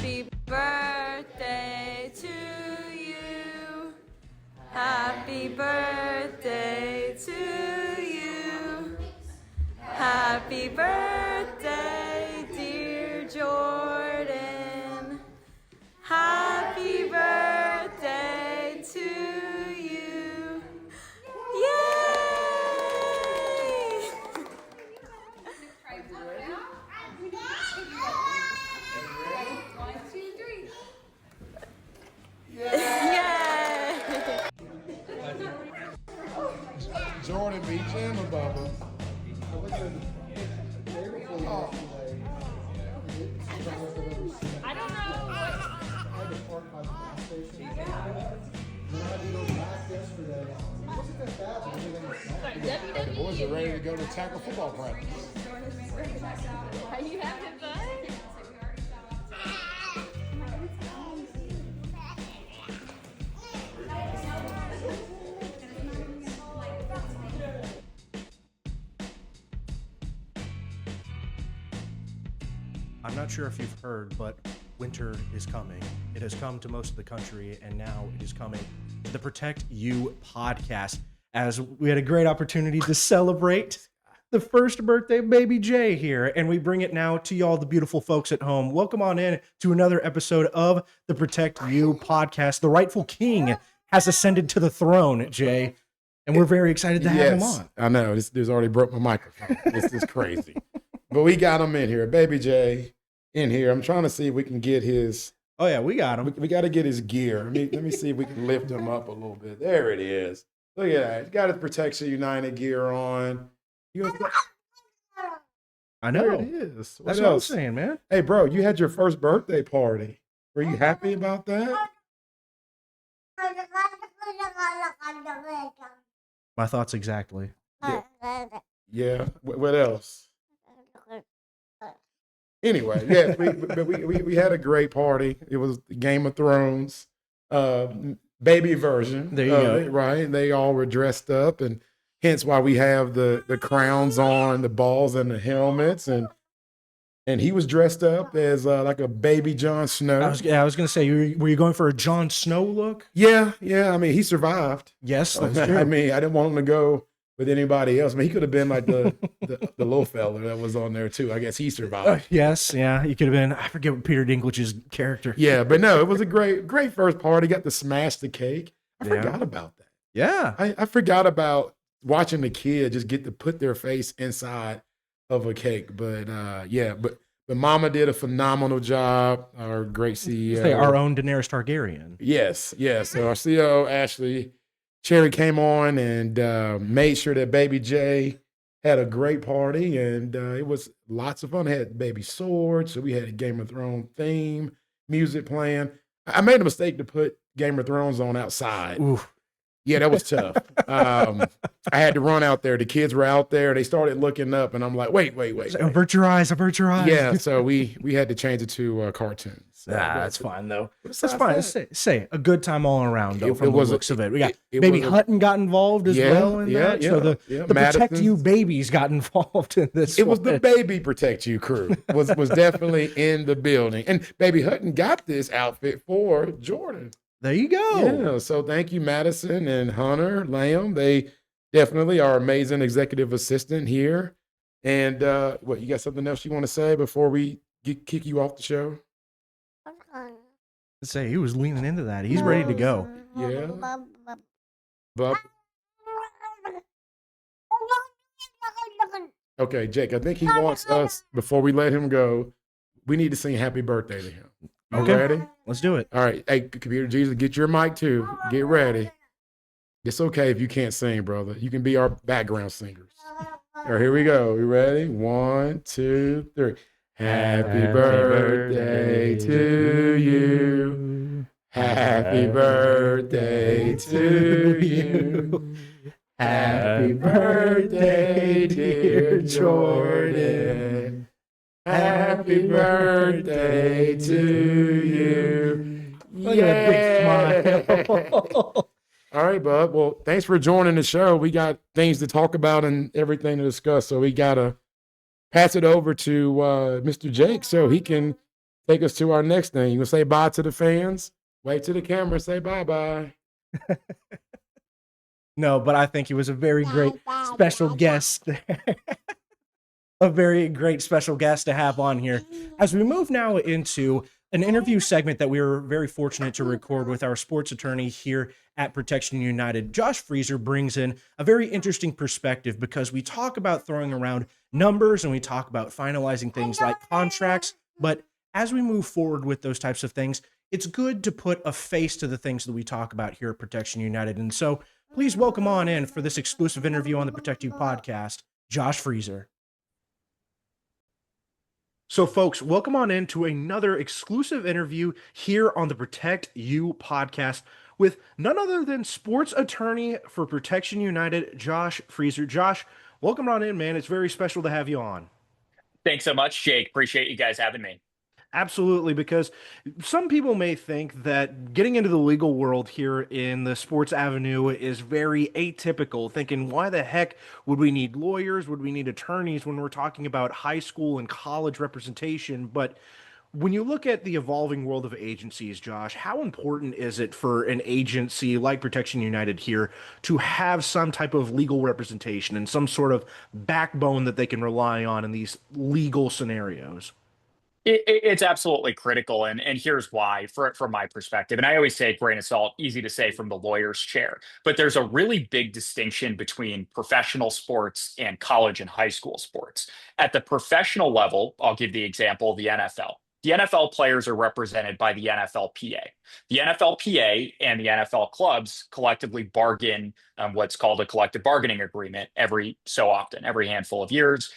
Happy birthday to you. Happy birthday to you. Happy birthday, dear Jordan. Happy birthday to you. Yay! 1, 2, 3. Yay! Jordan beat Jim or Bubba? I don't know. The boys are ready to go to tackle football practice. Are you having fun? I'm not sure if you've heard, but winter is coming. It has come to most of the country, and now it is coming to the Protect You podcast, as we had a great opportunity to celebrate the first birthday of baby Jay here, and we bring it now to y'all, the beautiful folks at home. Welcome on in to another episode of the Protect You podcast. The rightful king has ascended to the throne, Jay, and we're very excited to have him on. I know. This already broke my microphone. This is crazy. But we got him in here. Baby Jay in here. I'm trying to see if we can get his... Oh, yeah, we got him. We got to get his gear. Let me see if we can lift him up a little bit. There it is. Look at that. He's got his Protection United gear on. I know. There it is. That's what I'm saying, man. Hey, bro, you had your first birthday party. Were you happy about that? My thoughts exactly. Yeah. What else? Anyway, yes, we had a great party. It was Game of Thrones, baby version. There you go. It, right? They all were dressed up, and hence why we have the crowns on, the balls, and the helmets, and he was dressed up as like a baby Jon Snow. I was going to say, were you going for a Jon Snow look? Yeah. I mean, he survived. Yes, that's true. I mean, I didn't want him to go with anybody else. I mean, he could have been like the little fella that was on there too. I guess he survived. Yes, yeah, he could have been. I forget what Peter Dinklage's character. Yeah, but no, it was a great first party. Got to smash the cake. I forgot about that. Yeah, I forgot about watching the kid just get to put their face inside of a cake. But but Mama did a phenomenal job. Our great CEO, our own Daenerys Targaryen. Yes. So our CEO Ashley Cherry came on and made sure that baby Jay had a great party, and it was lots of fun. It had baby swords, so we had a Game of Thrones theme music playing. I made a mistake to put Game of Thrones on outside. Ooh. Yeah, that was tough. I had to run out there. The kids were out there. They started looking up, and I'm like, wait. Avert your eyes. Yeah, so we had to change it to cartoons. That's fine, though. That's fine. Say a good time all around, though, from the looks of it. We got it Baby Hutton got involved as well in that. Yeah, so the Protect You babies got involved in this. It was the Baby Protect You crew was definitely in the building. And Baby Hutton got this outfit for Jordan. There you go. Yeah, so thank you, Madison and Hunter Lamb. They definitely are amazing executive assistant here. And you got something else you want to say before we kick you off the show? Let's say he was leaning into that. He's ready to go. Yeah. Bub. Okay, Jake, I think he wants us, before we let him go, we need to sing happy birthday to him. You ready? Let's do it. All right. Hey, Computer Jesus, get your mic too. Get ready. It's okay if you can't sing, brother. You can be our background singers. All right, here we go. You ready? 1, 2, 3. Happy birthday to you. Happy birthday to you. Happy birthday, dear Jordan. Happy birthday to you. Look at that big smile. All right, bud. Well, thanks for joining the show. We got things to talk about and everything to discuss, so we got to pass it over to Mr. Jake so he can take us to our next thing. You gonna say bye to the fans? Wait to the camera, say bye-bye. No, but I think he was a very great special guest there. A very great special guest to have on here. As we move now into an interview segment that we were very fortunate to record with our sports attorney here at Protection United, Josh Freezer brings in a very interesting perspective because we talk about throwing around numbers and we talk about finalizing things like contracts. But as we move forward with those types of things, it's good to put a face to the things that we talk about here at Protection United. And so please welcome on in for this exclusive interview on the Protect You podcast, Josh Freezer. So, folks, welcome on in to another exclusive interview here on the Protect You podcast with none other than sports attorney for Protection United, Josh Freezer. Josh, welcome on in, man. It's very special to have you on. Thanks so much, Jake. Appreciate you guys having me. Absolutely, because some people may think that getting into the legal world here in the sports avenue is very atypical, thinking, why the heck would we need lawyers? Would we need attorneys when we're talking about high school and college representation? But when you look at the evolving world of agencies, Josh, how important is it for an agency like Protection United here to have some type of legal representation and some sort of backbone that they can rely on in these legal scenarios? It's absolutely critical, and here's why, from my perspective. And I always say, grain of salt, easy to say from the lawyer's chair, but there's a really big distinction between professional sports and college and high school sports. At the professional level, I'll give the example of the NFL. The NFL players are represented by the NFLPA. The NFLPA and the NFL clubs collectively bargain what's called a collective bargaining agreement every so often, every handful of years.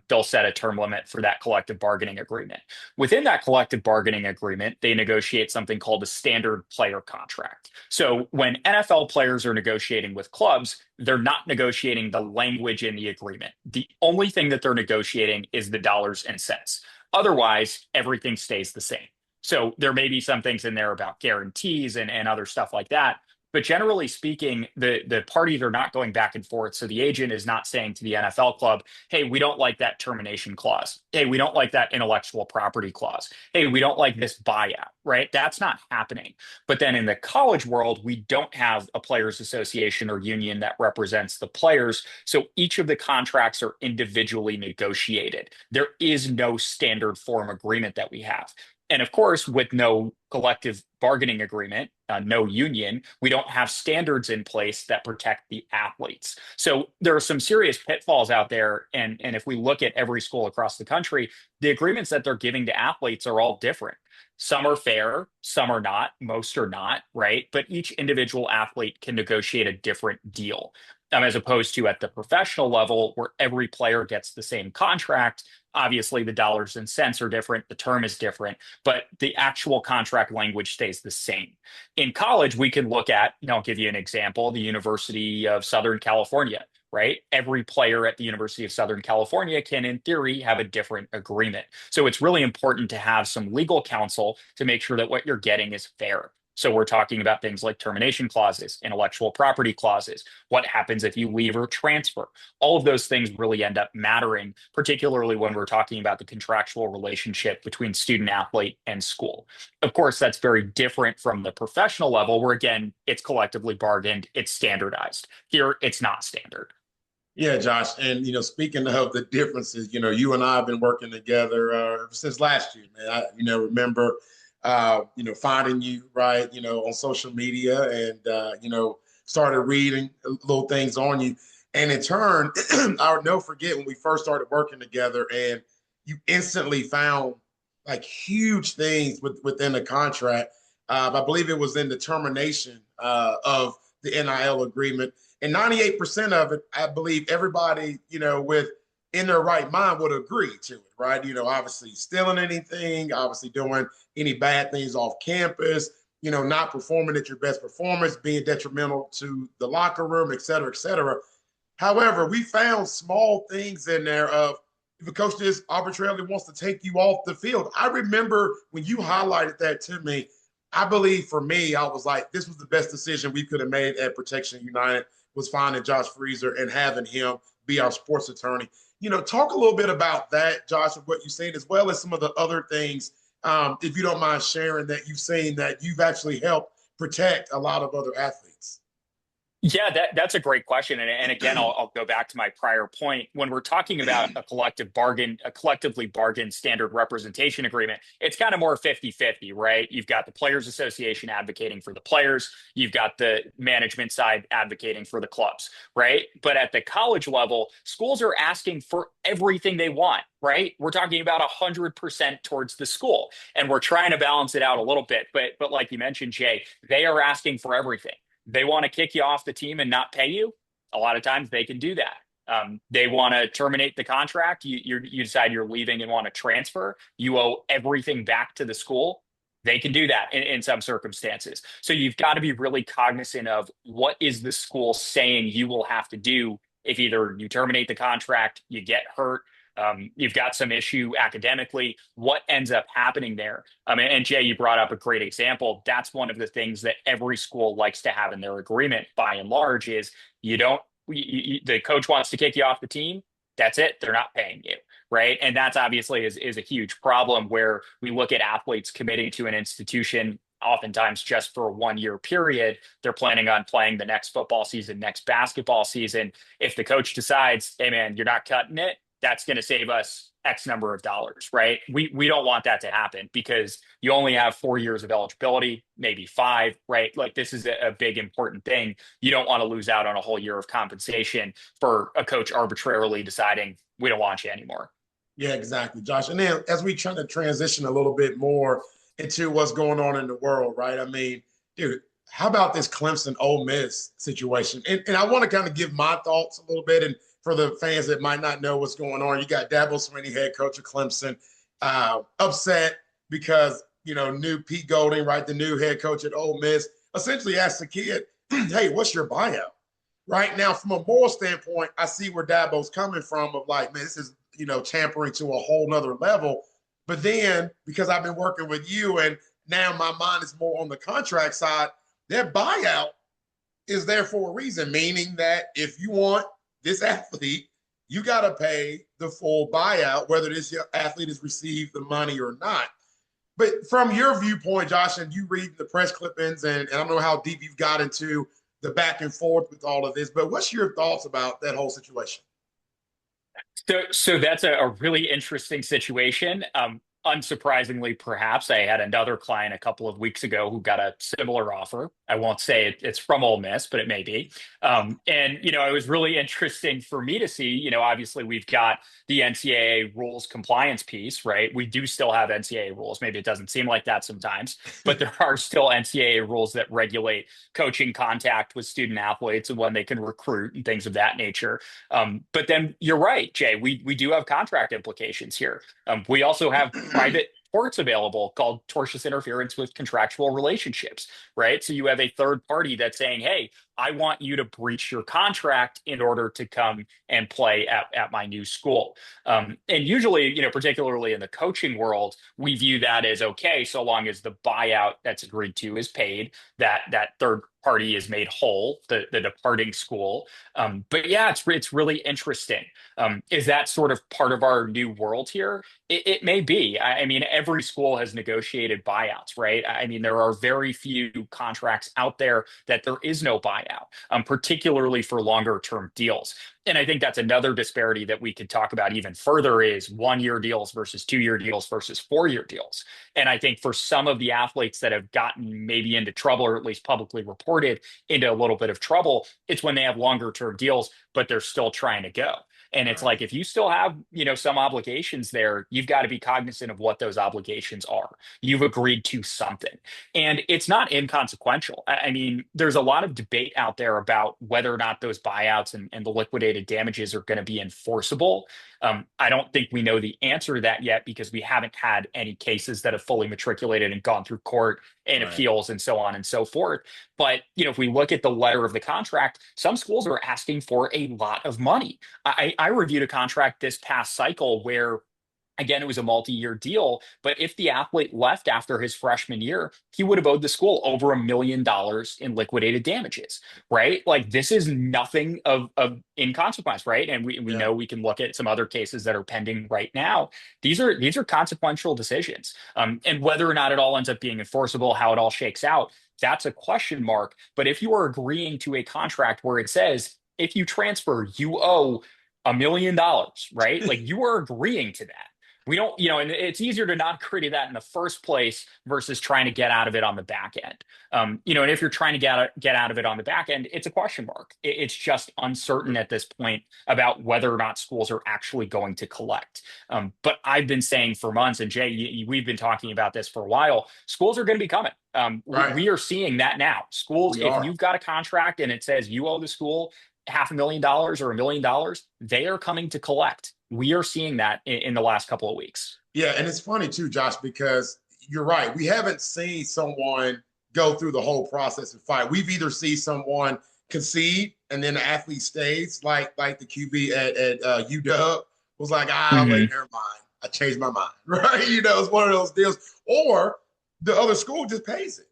They'll set a term limit for that collective bargaining agreement. Within that collective bargaining agreement, they negotiate something called a standard player contract. So when NFL players are negotiating with clubs, they're not negotiating the language in the agreement. The only thing that they're negotiating is the dollars and cents. Otherwise, everything stays the same. So there may be some things in there about guarantees and other stuff like that. But generally speaking, the parties are not going back and forth. So the agent is not saying to the NFL club, hey, we don't like that termination clause. Hey, we don't like that intellectual property clause. Hey, we don't like this buyout, right? That's not happening. But then in the college world, we don't have a players association or union that represents the players. So each of the contracts are individually negotiated. There is no standard form agreement that we have. And of course, with no collective bargaining agreement, no union, we don't have standards in place that protect the athletes. So there are some serious pitfalls out there. And if we look at every school across the country, the agreements that they're giving to athletes are all different. Some are fair, some are not, most are not, right? But each individual athlete can negotiate a different deal. As opposed to at the professional level where every player gets the same contract. Obviously, the dollars and cents are different, the term is different, but the actual contract language stays the same. In college, we can look at, I'll give you an example, the University of Southern California, right? Every player at the University of Southern California can, in theory, have a different agreement. So it's really important to have some legal counsel to make sure that what you're getting is fair. So we're talking about things like termination clauses, intellectual property clauses, what happens if you leave or transfer. All of those things really end up mattering, particularly when we're talking about the contractual relationship between student athlete and school. Of course, that's very different from the professional level where, again, it's collectively bargained, it's standardized. Here, it's not standard. Yeah, Josh. And, speaking of the differences, you and I have been working together since last year, man. I, remember finding you, right, on social media and, started reading little things on you. And in turn, I'll never forget when we first started working together and you instantly found like huge things within the contract. I believe it was in the termination of the NIL agreement. And 98% of it, I believe everybody, with in their right mind would agree to it, right? Obviously stealing anything, obviously doing any bad things off campus, not performing at your best performance, being detrimental to the locker room, et cetera, et cetera. However, we found small things in there of if a coach just arbitrarily wants to take you off the field. I remember when you highlighted that to me, I believe for me, I was like, this was the best decision we could have made at Protection United was finding Josh Freezer and having him be our sports attorney. Talk a little bit about that, Josh, of what you're saying, as well as some of the other things if you don't mind sharing that you've seen that you've actually helped protect a lot of other athletes. Yeah, that's a great question. And again, I'll go back to my prior point. When we're talking about a collectively bargained standard representation agreement, it's kind of more 50-50, right? You've got the Players Association advocating for the players. You've got the management side advocating for the clubs, right? But at the college level, schools are asking for everything they want, right? We're talking about 100% towards the school. And we're trying to balance it out a little bit. But like you mentioned, Jay, they are asking for everything. They want to kick you off the team and not pay you. A lot of times they can do that. They want to terminate the contract. You decide you're leaving and want to transfer. You owe everything back to the school. They can do that in some circumstances. So you've got to be really cognizant of what is the school saying you will have to do if either you terminate the contract, you get hurt, you've got some issue academically, what ends up happening there? And Jay, you brought up a great example. That's one of the things that every school likes to have in their agreement by and large is the coach wants to kick you off the team. That's it. They're not paying you. Right. And that's obviously is a huge problem where we look at athletes committing to an institution oftentimes just for a 1 year period. They're planning on playing the next football season, next basketball season. If the coach decides, hey, man, you're not cutting it, that's going to save us X number of dollars, right? We don't want that to happen because you only have 4 years of eligibility, maybe 5, right? Like this is a big important thing. You don't want to lose out on a whole year of compensation for a coach arbitrarily deciding we don't want you anymore. Yeah, exactly, Josh. And then as we try to transition a little bit more into what's going on in the world, right? I mean, dude, how about this Clemson Ole Miss situation? And I want to kind of give my thoughts a little bit. And for the fans that might not know what's going on, you got Dabo Swinney, head coach of Clemson, upset because, new Pete Golding, right, the new head coach at Ole Miss, essentially asked the kid, hey, what's your buyout? Right now, from a moral standpoint, I see where Dabo's coming from of like, man, this is, tampering to a whole nother level. But then, because I've been working with you and now my mind is more on the contract side, their buyout is there for a reason, meaning that if you want this athlete, you got to pay the full buyout, whether this athlete has received the money or not. But from your viewpoint, Josh, and you read the press clippings, and I don't know how deep you've got into the back and forth with all of this, but what's your thoughts about that whole situation? So that's a really interesting situation. Unsurprisingly, perhaps, I had another client a couple of weeks ago who got a similar offer. I won't say it's from Ole Miss, but it may be. And, it was really interesting for me to see, obviously we've got the NCAA rules compliance piece, right? We do still have NCAA rules. Maybe it doesn't seem like that sometimes, but there are still NCAA rules that regulate coaching contact with student athletes and when they can recruit and things of that nature. But then you're right, Jay, we do have contract implications here. We also have private torts available called tortious interference with contractual relationships, right? So you have a third party that's saying, hey, I want you to breach your contract in order to come and play at my new school. And usually, particularly in the coaching world, we view that as okay, so long as the buyout that's agreed to is paid, that third party is made whole, the departing school. But yeah, it's really interesting. Is that sort of part of our new world here? It may be. I mean, every school has negotiated buyouts, right? I mean, there are very few contracts out there that there is no buyout, particularly for longer term deals. And I think that's another disparity that we could talk about even further is 1 year deals versus 2 year deals versus 4 year deals. And I think for some of the athletes that have gotten maybe into trouble, or at least publicly reported into a little bit of trouble, it's when they have longer term deals, but they're still trying to go. And it's like, if you still have, some obligations there, you've got to be cognizant of what those obligations are. You've agreed to something. And it's not inconsequential. I mean, there's a lot of debate out there about whether or not those buyouts and the liquidated damages are going to be enforceable. I don't think we know the answer to that yet because we haven't had any cases that have fully matriculated and gone through court and appeals and so on and so forth. But, if we look at the letter of the contract, some schools are asking for a lot of money. I reviewed a contract this past cycle where Again, it was a multi-year deal, but if the athlete left after his freshman year, he would have owed the school over $1 million in liquidated damages, right? Like this is nothing of inconsequence, right? And we Yeah. know we can look at some other cases that are pending right now. These are consequential decisions, and whether or not it all ends up being enforceable, how it all shakes out, that's a question mark. But if you are agreeing to a contract where it says if you transfer, you owe $1 million, right? Like you are agreeing to that. We don't, and it's easier to not agree to that in the first place versus trying to get out of it on the back end. And if you're trying to get out of it on the back end, it's a question mark. It's just uncertain at this point about whether or not schools are actually going to collect. But I've been saying for months, and Jay, we've been talking about this for a while. Schools are going to be coming. Right. We are seeing that now. Schools, We if are. you've got a contract and it says you owe the school $500,000 or $1 million, they are coming to collect. We are seeing that in the last couple of weeks. Yeah, and it's funny too, Josh, because you're right. We haven't seen someone go through the whole process and fight. We've either seen someone concede and then the athlete stays, like the QB at UW was like, wait, never mind. I changed my mind, right? It's one of those deals. Or the other school just pays it.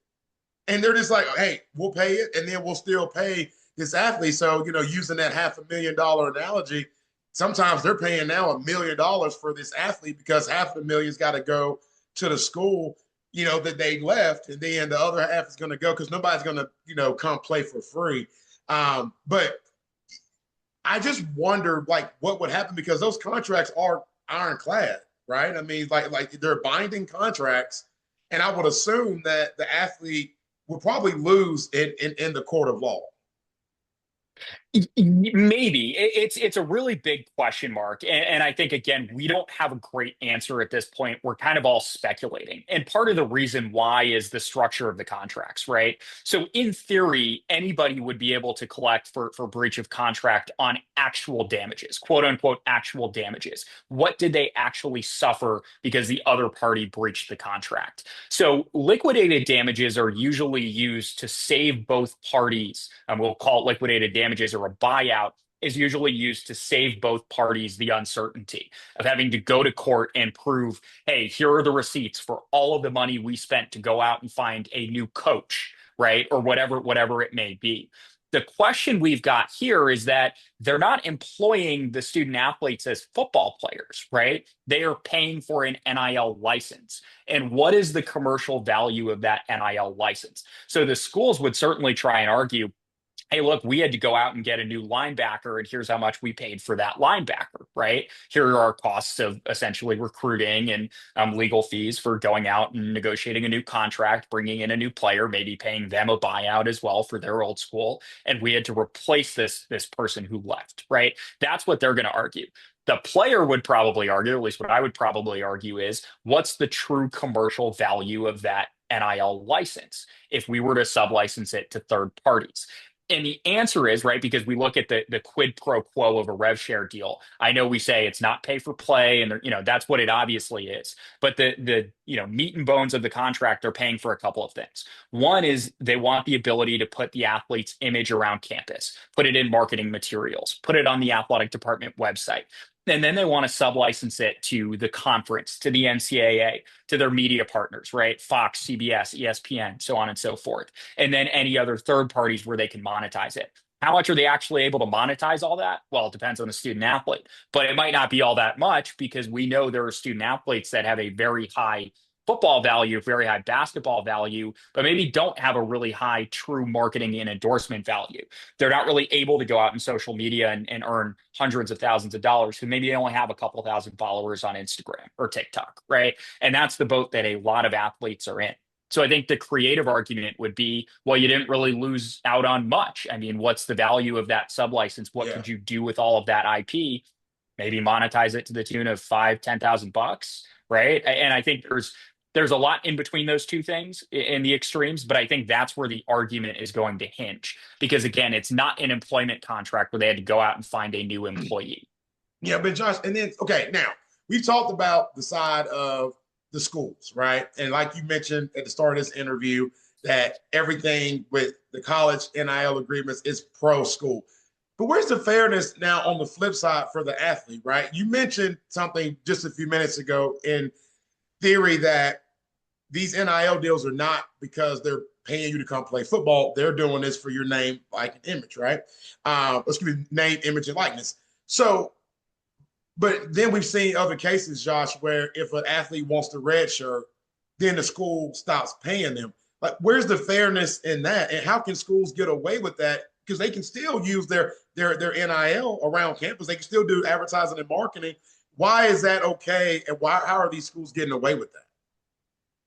And they're just like, hey, we'll pay it, and then we'll still pay this athlete. So, using that $500,000 analogy, sometimes they're paying now $1 million for this athlete because $500,000's got to go to the school, that they left, and then the other half is going to go because nobody's going to, come play for free. But I just wonder, like, what would happen because those contracts are ironclad, right? I mean, like they're binding contracts, and I would assume that the athlete would probably lose in the court of law. Maybe it's a really big question mark, and I think again we don't have a great answer at this point. We're kind of all speculating, and part of the reason why is the structure of the contracts, right? So in theory, anybody would be able to collect for breach of contract on actual damages, quote unquote actual damages. What did they actually suffer because the other party breached the contract? So liquidated damages are usually used to save both parties, and we'll call it liquidated damages, or a buyout is usually used to save both parties the uncertainty of having to go to court and prove, hey, here are the receipts for all of the money we spent to go out and find a new coach, right? Or whatever it may be. The question we've got here is that they're not employing the student athletes as football players, right? They are paying for an NIL license. And what is the commercial value of that NIL license? So the schools would certainly try and argue, hey, look, we had to go out and get a new linebacker, and here's how much we paid for that linebacker, right? Here are our costs of essentially recruiting and legal fees for going out and negotiating a new contract, bringing in a new player, maybe paying them a buyout as well for their old school. And we had to replace this person who left, right? That's what they're going to argue. The player would probably argue, at least what I would probably argue is, what's the true commercial value of that NIL license if we were to sublicense it to third parties? And the answer is, right, because we look at the quid pro quo of a rev share deal. I know we say it's not pay for play, and that's what it obviously is. But the meat and bones of the contract are paying for a couple of things. One is they want the ability to put the athlete's image around campus, put it in marketing materials, put it on the athletic department website. And then they want to sublicense it to the conference, to the NCAA, to their media partners, right? Fox, CBS, ESPN, so on and so forth. And then any other third parties where they can monetize it. How much are they actually able to monetize all that? Well, it depends on the student athlete, but it might not be all that much because we know there are student athletes that have a very high football value, very high basketball value, but maybe don't have a really high true marketing and endorsement value. They're not really able to go out in social media and earn hundreds of thousands of dollars, who maybe they only have a couple thousand followers on Instagram or TikTok, right? And that's the boat that a lot of athletes are in. So I think the creative argument would be, well, you didn't really lose out on much. I mean, what's the value of that sublicense? What could you do with all of that IP? Maybe monetize it to the tune of $5,000-$10,000, right? And I think there's a lot in between those two things in the extremes, but I think that's where the argument is going to hinge. Because again, it's not an employment contract where they had to go out and find a new employee. Yeah, but Josh, and then, okay, now we've talked about the side of the schools, right? And like you mentioned at the start of this interview, that everything with the college NIL agreements is pro school. But where's the fairness now on the flip side for the athlete, right? You mentioned something just a few minutes ago in theory that these NIL deals are not because they're paying you to come play football. They're doing this for your name, like, and image, right? Excuse me, name, image, and likeness. So, but then we've seen other cases, Josh, where if an athlete wants the red shirt, then the school stops paying them. Like, where's the fairness in that? And how can schools get away with that? Because they can still use their NIL around campus. They can still do advertising and marketing. Why is that okay? And how are these schools getting away with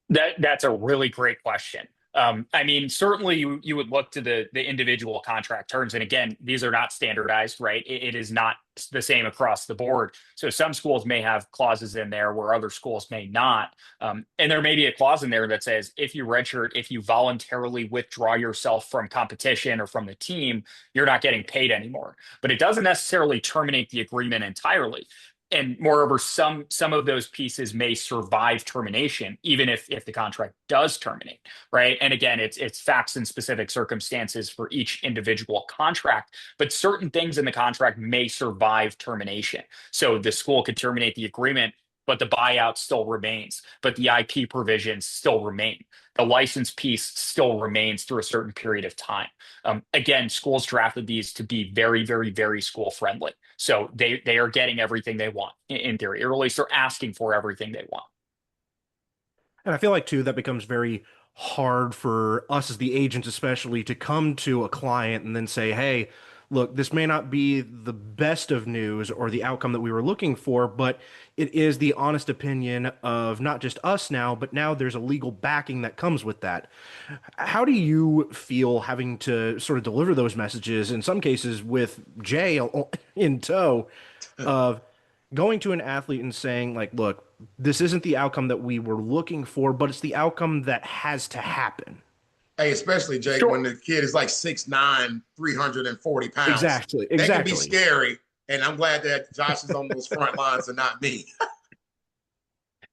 that? That's a really great question. I mean, certainly you would look to the individual contract terms. And again, these are not standardized, right? It is not the same across the board. So some schools may have clauses in there where other schools may not. And there may be a clause in there that says, if you redshirt, if you voluntarily withdraw yourself from competition or from the team, you're not getting paid anymore. But it doesn't necessarily terminate the agreement entirely. And moreover, some of those pieces may survive termination, even if the contract does terminate, right? And again, it's facts and specific circumstances for each individual contract, but certain things in the contract may survive termination. So the school could terminate the agreement, but the buyout still remains, but the IP provisions still remain. The license piece still remains through a certain period of time. Again, schools drafted these to be very, very, very school friendly. So they are getting everything they want in theory, or at least they're asking for everything they want. And I feel like, too, that becomes very hard for us as the agents, especially, to come to a client and then say, hey, look, this may not be the best of news or the outcome that we were looking for, but it is the honest opinion of not just us now, but now there's a legal backing that comes with that. How do you feel having to sort of deliver those messages, in some cases with Jay in tow, of going to an athlete and saying, like, look, this isn't the outcome that we were looking for, but it's the outcome that has to happen? Hey, especially, Jake, Sure. when the kid is like 6'9", 340 pounds. Exactly. That can be scary. And I'm glad that Josh is on those front lines and not me.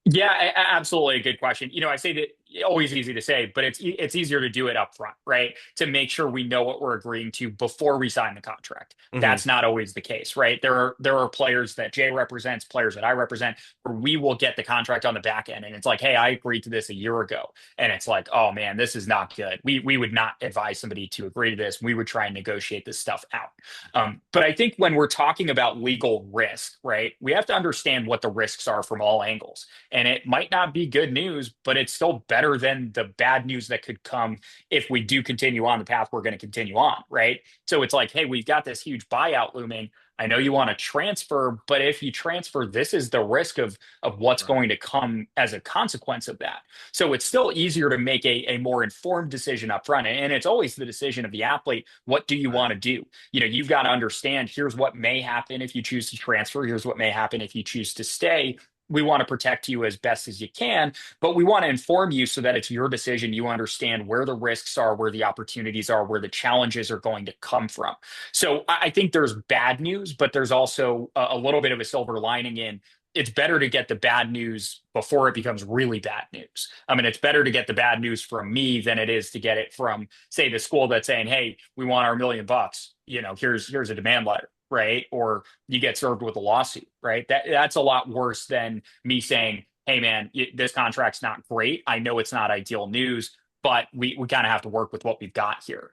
Yeah, absolutely. A good question. I say that always easy to say, but it's easier to do it up front, right? To make sure we know what we're agreeing to before we sign the contract. Mhm. That's not always the case, right? There are players that Jay represents, players that I represent, where we will get the contract on the back end, and it's like, hey, I agreed to this a year ago, and it's like, oh man, this is not good. We would not advise somebody to agree to this. We would try and negotiate this stuff out. But I think when we're talking about legal risk, right, we have to understand what the risks are from all angles, and it might not be good news, but it's still better than the bad news that could come if we do continue on the path we're going to continue on, right? So it's like, hey, we've got this huge buyout looming. I know you want to transfer, but if you transfer, this is the risk of what's going to come as a consequence of that. So it's still easier to make a more informed decision up front. And it's always the decision of the athlete. What do you want to do? You've got to understand, here's what may happen if you choose to transfer. Here's what may happen if you choose to stay. We want to protect you as best as you can, but we want to inform you so that it's your decision. You understand where the risks are, where the opportunities are, where the challenges are going to come from. So I think there's bad news, but there's also a little bit of a silver lining in it's better to get the bad news before it becomes really bad news. I mean, it's better to get the bad news from me than it is to get it from, say, the school that's saying, hey, we want our $1 million. Here's a demand letter. Right? Or you get served with a lawsuit, right? That's a lot worse than me saying, hey man, this contract's not great. I know it's not ideal news, but we kind of have to work with what we've got here.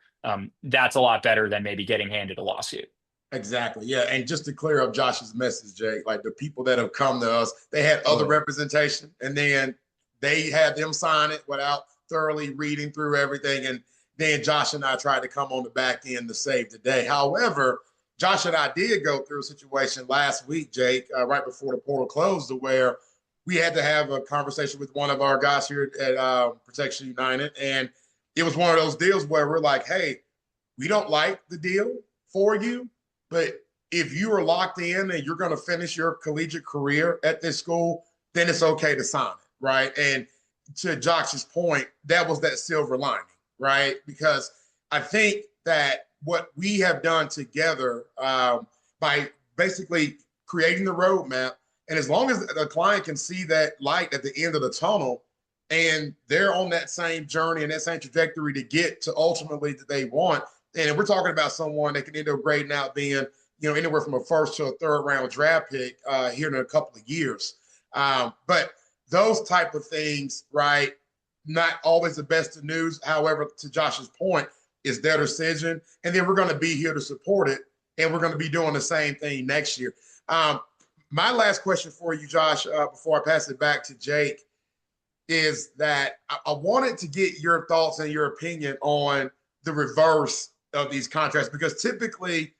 That's a lot better than maybe getting handed a lawsuit. Exactly. Yeah. And just to clear up Josh's message, Jake, like the people that have come to us, they had other representation, and then they had them sign it without thoroughly reading through everything. And then Josh and I tried to come on the back end to save the day. However, Josh and I did go through a situation last week, Jake, right before the portal closed, to where we had to have a conversation with one of our guys here at Protection United. And it was one of those deals where we're like, hey, we don't like the deal for you, but if you are locked in and you're going to finish your collegiate career at this school, then it's okay to sign it, right? And to Josh's point, that was that silver lining, right? Because I think that what we have done together by basically creating the roadmap, and as long as the client can see that light at the end of the tunnel and they're on that same journey and that same trajectory to get to ultimately that they want, And we're talking about someone that can end up grading out being, anywhere from a first to a third round draft pick here in a couple of years. But those type of things, right? Not always the best of news. However, to Josh's point, it's their decision. And then we're going to be here to support it. And we're going to be doing the same thing next year. My last question for you, Josh, before I pass it back to Jake, is that I wanted to get your thoughts and your opinion on the reverse of these contracts, because typically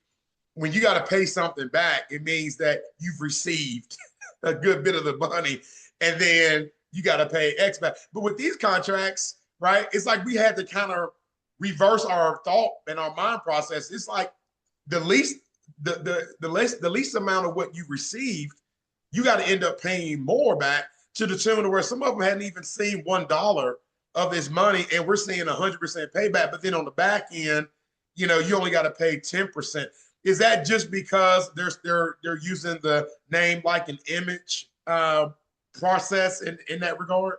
when you got to pay something back, it means that you've received a good bit of the money, and then you got to pay X back. But with these contracts, right, it's like we had to kind of reverse our thought and our mind process. It's like the least amount of what you received, you got to end up paying more back, to the tune of where some of them hadn't even seen $1 of this money, and we're seeing 100% payback. But then on the back end, you only got to pay 10%. Is that just because they're using the name like an image process in that regard?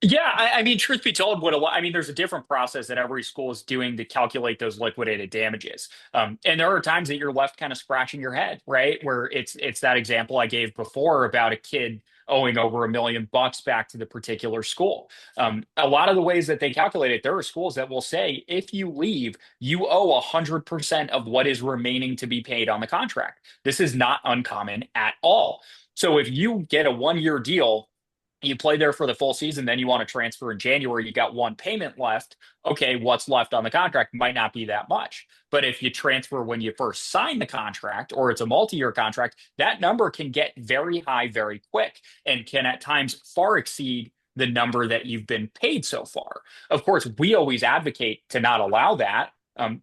Yeah, I mean, truth be told, there's a different process that every school is doing to calculate those liquidated damages. And there are times that you're left kind of scratching your head, right? Where it's that example I gave before about a kid owing over $1 million back to the particular school. A lot of the ways that they calculate it, there are schools that will say, if you leave, you owe 100% of what is remaining to be paid on the contract. This is not uncommon at all. So if you get a 1-year deal, you play there for the full season, then you want to transfer in January, you got one payment left. Okay, what's left on the contract might not be that much. But if you transfer when you first sign the contract, or it's a multi-year contract, that number can get very high very quick and can at times far exceed the number that you've been paid so far. Of course, we always advocate to not allow that.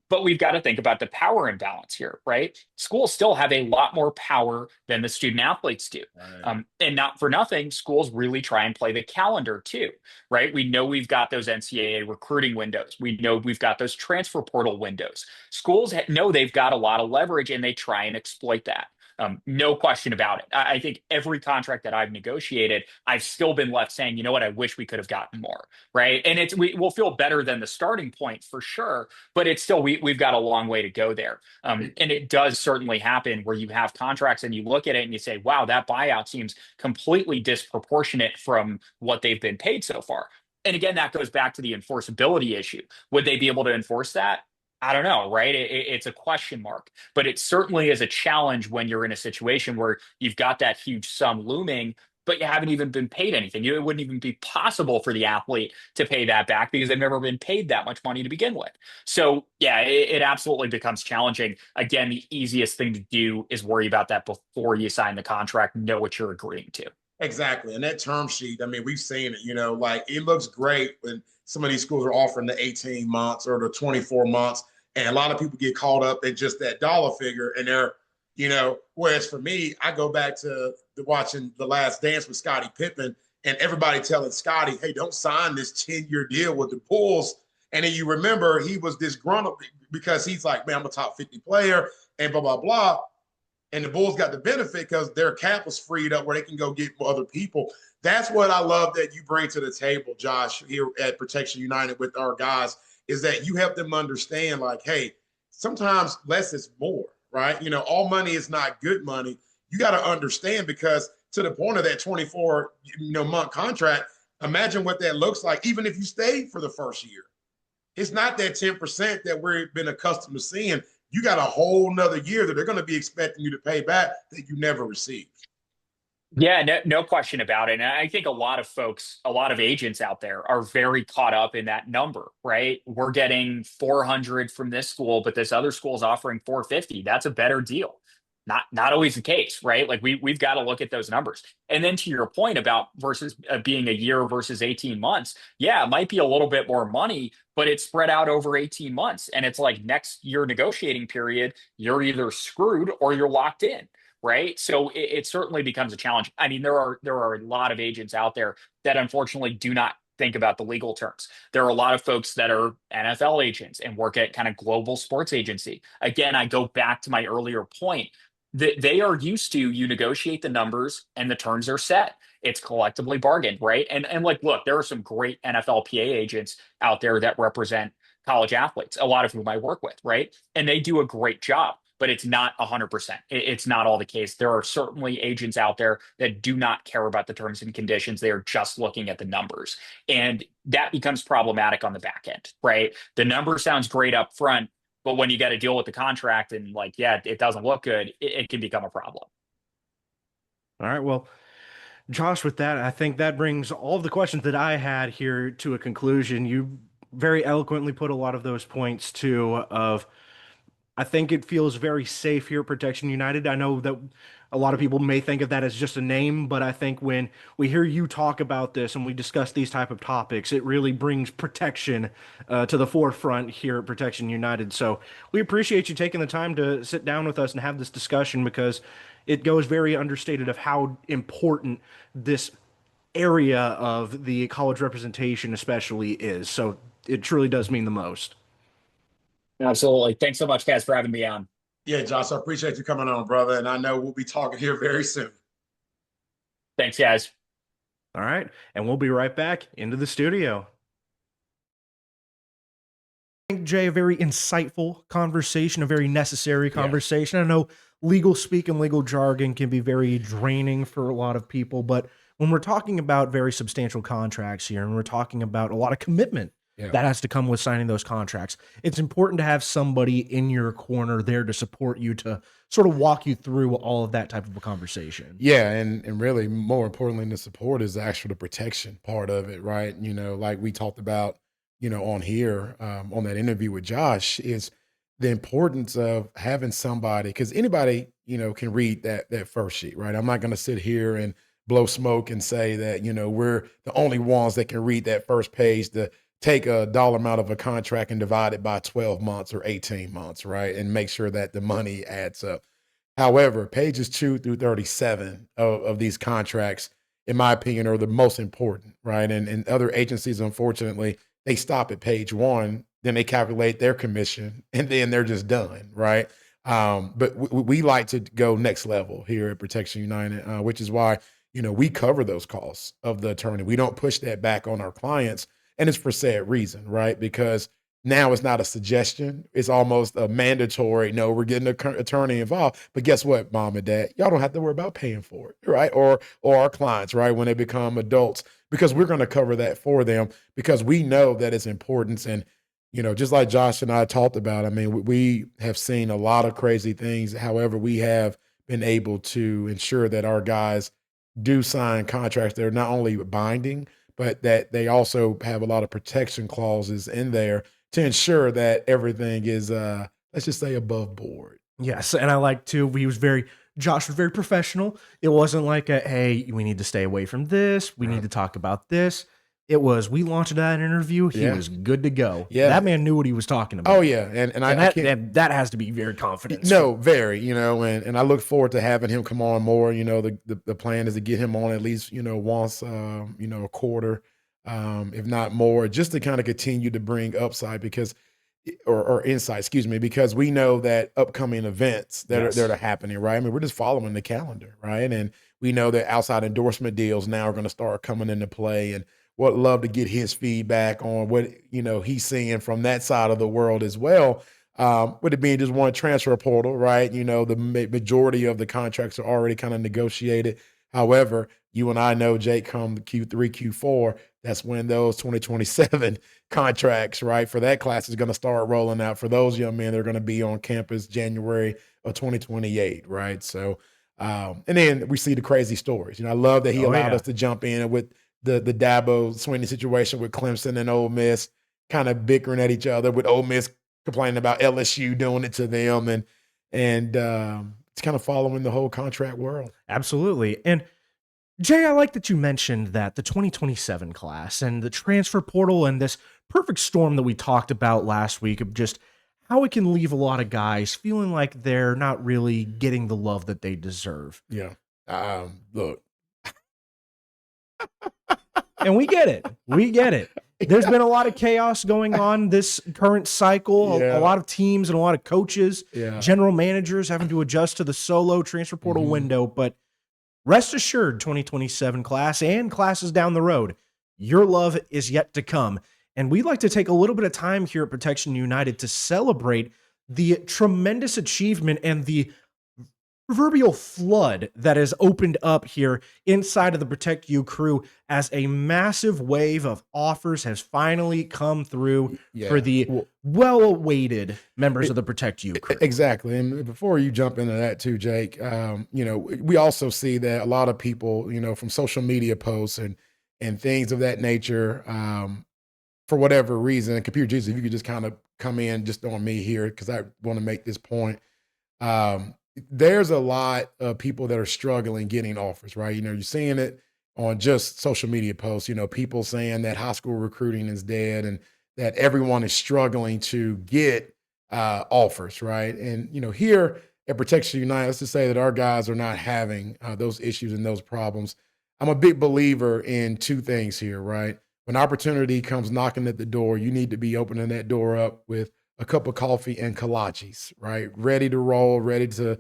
But we've got to think about the power imbalance here, right? Schools still have a lot more power than the student athletes do. Right. And not for nothing, schools really try and play the calendar too, right? We know we've got those NCAA recruiting windows. We know we've got those transfer portal windows. Schools know they've got a lot of leverage, and they try and exploit that. No question about it. I think every contract that I've negotiated, I've still been left saying, you know what, I wish we could have gotten more, right? And we'll feel better than the starting point for sure, but it's still, we've got a long way to go there. And it does certainly happen where you have contracts and you look at it and you say, wow, that buyout seems completely disproportionate from what they've been paid so far. And again, that goes back to the enforceability issue. Would they be able to enforce that? I don't know, right? It's a question mark, but it certainly is a challenge when you're in a situation where you've got that huge sum looming, but you haven't even been paid anything. It wouldn't even be possible for the athlete to pay that back because they've never been paid that much money to begin with. So yeah, it absolutely becomes challenging. Again, the easiest thing to do is worry about that before you sign the contract, know what you're agreeing to. Exactly. And that term sheet, I mean, we've seen it, like it looks great when some of these schools are offering the 18 months or the 24 months. And a lot of people get caught up in just that dollar figure. And whereas for me, I go back to watching The Last Dance with Scottie Pippen and everybody telling Scottie, hey, don't sign this 10-year deal with the Bulls. And then you remember he was disgruntled because he's like, man, I'm a top 50 player and blah, blah, blah. And the Bulls got the benefit because their cap was freed up where they can go get other people. That's what I love that you bring to the table, Josh, here at Protection United with our guys, is that you help them understand, like, hey, sometimes less is more, right? All money is not good money. You got to understand, because to the point of that 24 month contract, imagine what that looks like, even if you stayed for the first year. It's not that 10% that we've been accustomed to seeing. You got a whole nother year that they're going to be expecting you to pay back that you never received. Yeah, no question about it. And I think a lot of folks, a lot of agents out there are very caught up in that number, right? We're getting 400 from this school, but this other school is offering 450. That's a better deal. Not always the case, right? Like we've got to look at those numbers. And then to your point about versus being a year versus 18 months, yeah, it might be a little bit more money, but it's spread out over 18 months. And it's like next year negotiating period, you're either screwed or you're locked in. Right. So it certainly becomes a challenge. I mean, there are a lot of agents out there that unfortunately do not think about the legal terms. There are a lot of folks that are NFL agents and work at kind of global sports agency. Again, I go back to my earlier point that they are used to, you negotiate the numbers and the terms are set. It's collectively bargained, right? And like, look, there are some great NFL PA agents out there that represent college athletes, a lot of whom I work with, right? And they do a great job, but it's not 100%. It's not all the case. There are certainly agents out there that do not care about the terms and conditions. They are just looking at the numbers. And that becomes problematic on the back end, right? The number sounds great up front, but when you got to deal with the contract and like, yeah, it doesn't look good, it can become a problem. All right. Well, Josh, with that, I think that brings all of the questions that I had here to a conclusion. You very eloquently put a lot of those points too of I think it feels very safe here at Protection United. I know that a lot of people may think of that as just a name, but I think when we hear you talk about this and we discuss these type of topics, it really brings protection to the forefront here at Protection United. So we appreciate you taking the time to sit down with us and have this discussion because it goes very understated of how important this area of the college representation especially is. So it truly does mean the most. Absolutely. Thanks so much, guys, for having me on. Yeah, Josh, I appreciate you coming on, brother. And I know we'll be talking here very soon. Thanks, guys. All right. And we'll be right back into the studio. I think, Jay, a very insightful conversation, a very necessary conversation. I know legal speak and legal jargon can be very draining for a lot of people, but when we're talking about very substantial contracts here and we're talking about a lot of commitment that has to come with signing those contracts, it's important to have somebody in your corner there to support you, to sort of walk you through all of that type of a conversation. Yeah, and really more importantly than the support is actually the protection part of it, right? You know, like we talked about, you know, on here, on that interview with Josh, is the importance of having somebody, because anybody, you know, can read that first sheet, right? I'm not going to sit here and blow smoke and say that, you know, we're the only ones that can read that first page to take a dollar amount of a contract and divide it by 12 months or 18 months, right? And make sure that the money adds up. However, pages 2 through 37 of these contracts, in my opinion, are the most important, right? And other agencies, unfortunately, they stop at page 1, then they calculate their commission, and then they're just done, right? But we like to go next level here at Protection United, which is why, you know, we cover those costs of the attorney. We don't push that back on our clients. And it's for sad reason, right? Because now it's not a suggestion. It's almost a mandatory, no, we're getting an attorney involved. But guess what, mom and dad? Y'all don't have to worry about paying for it, right? Or our clients, right, when they become adults, because we're going to cover that for them because we know that it's important. And, you know, just like Josh and I talked about, I mean, we have seen a lot of crazy things. However, we have been able to ensure that our guys do sign contracts that are not only binding, but that they also have a lot of protection clauses in there to ensure that everything is, let's just say, above board. Yes, and I like to, Josh was very professional. It wasn't like hey, we need to stay away from this. We need to talk about this. It was, we launched that interview. He was good to go. Yeah. That man knew what he was talking about. Oh, yeah. And that has to be very confident. No, very, you know, and I look forward to having him come on more. You know, the plan is to get him on at least, you know, once, you know, a quarter, if not more, just to kind of continue to bring upside because, or insight, excuse me, because we know that upcoming events that are happening, right? I mean, we're just following the calendar, right? And we know that outside endorsement deals now are going to start coming into play, and would love to get his feedback on what, you know, he's seeing from that side of the world as well. With it being just one transfer portal, right? You know, the majority of the contracts are already kind of negotiated. However, you and I know, Jake, come Q3, Q4, that's when those 2027 contracts, right, for that class is going to start rolling out for those young men that are going to be on campus January of 2028, right? So, and then we see the crazy stories. You know, I love that he allowed us to jump in with the Dabo Swinney situation with Clemson and Ole Miss kind of bickering at each other, with Ole Miss complaining about LSU doing it to them, and it's kind of following the whole contract world. Absolutely. And Jay, I like that you mentioned that the 2027 class and the transfer portal and this perfect storm that we talked about last week of just how it can leave a lot of guys feeling like they're not really getting the love that they deserve. Yeah. Look. And we get it. We get it. There's been a lot of chaos going on this current cycle. A lot of teams and a lot of coaches, general managers having to adjust to the solo transfer portal window. But rest assured, 2027 class and classes down the road, your love is yet to come. And we'd like to take a little bit of time here at Protection United to celebrate the tremendous achievement and the proverbial flood that has opened up here inside of the Protect You crew as a massive wave of offers has finally come through for the well-awaited members of the Protect You crew. Exactly. And before you jump into that too, Jake, you know, we also see that a lot of people, you know, from social media posts and things of that nature, for whatever reason, and Computer Jesus, if you could just kind of come in just on me here, because I want to make this point. There's a lot of people that are struggling getting offers, right? You know, you're seeing it on just social media posts, you know, people saying that high school recruiting is dead and that everyone is struggling to get offers, right? And, you know, here at Protection United, let's just say that our guys are not having those issues and those problems. I'm a big believer in two things here, right? When opportunity comes knocking at the door, you need to be opening that door up with a cup of coffee and kolaches, right? Ready to roll, ready to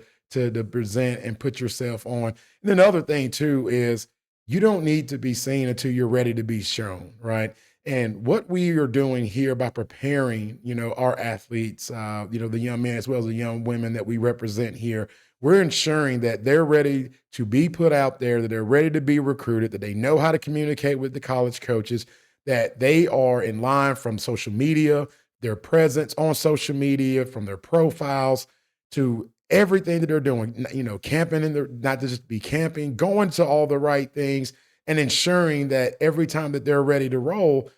present and put yourself on. And then the other thing too is you don't need to be seen until you're ready to be shown, right? And what we are doing here by preparing, you know, our athletes, you know, the young men as well as the young women that we represent here, we're ensuring that they're ready to be put out there, that they're ready to be recruited, that they know how to communicate with the college coaches, that they are in line from social media, their presence on social media, from their profiles to everything that they're doing, you know, camping in not to just be camping, going to all the right things and ensuring that every time that they're ready to roll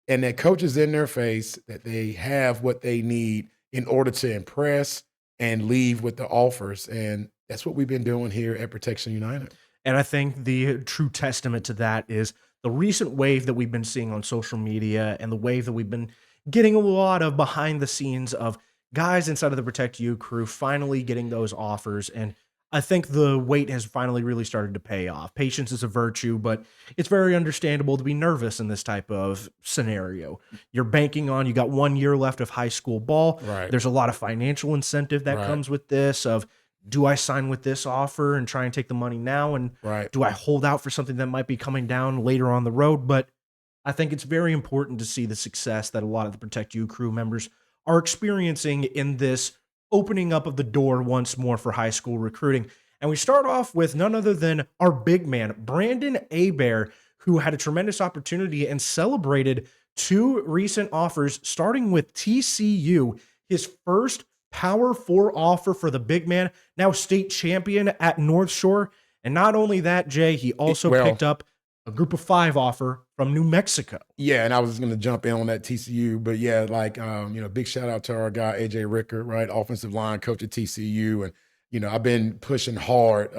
and that coach is in their face, that they have what they need in order to impress and leave with the offers. And that's what we've been doing here at Protection United. And I think the true testament to that is the recent wave that we've been seeing on social media and the wave that we've been getting a lot of behind the scenes of guys inside of the Protect You crew finally getting those offers. And I think the wait has finally really started to pay off. Patience is a virtue, but it's very understandable to be nervous in this type of scenario. You're banking on, you got 1 year left of high school ball. Right. There's a lot of financial incentive that comes with this of, do I sign with this offer and try and take the money now? And do I hold out for something that might be coming down later on the road? But I think it's very important to see the success that a lot of the Protect You crew members are experiencing in this opening up of the door once more for high school recruiting. And we start off with none other than our big man, Brandon Abair, who had a tremendous opportunity and celebrated 2 recent offers, starting with TCU, his first Power 4 offer for the big man, now state champion at North Shore. And not only that, Jay, he also picked up a group of 5 offer from New Mexico. Yeah, and I was going to jump in on that TCU, but yeah, like, you know, big shout out to our guy, AJ Ricker, right? Offensive line coach at TCU. And, you know, I've been pushing hard,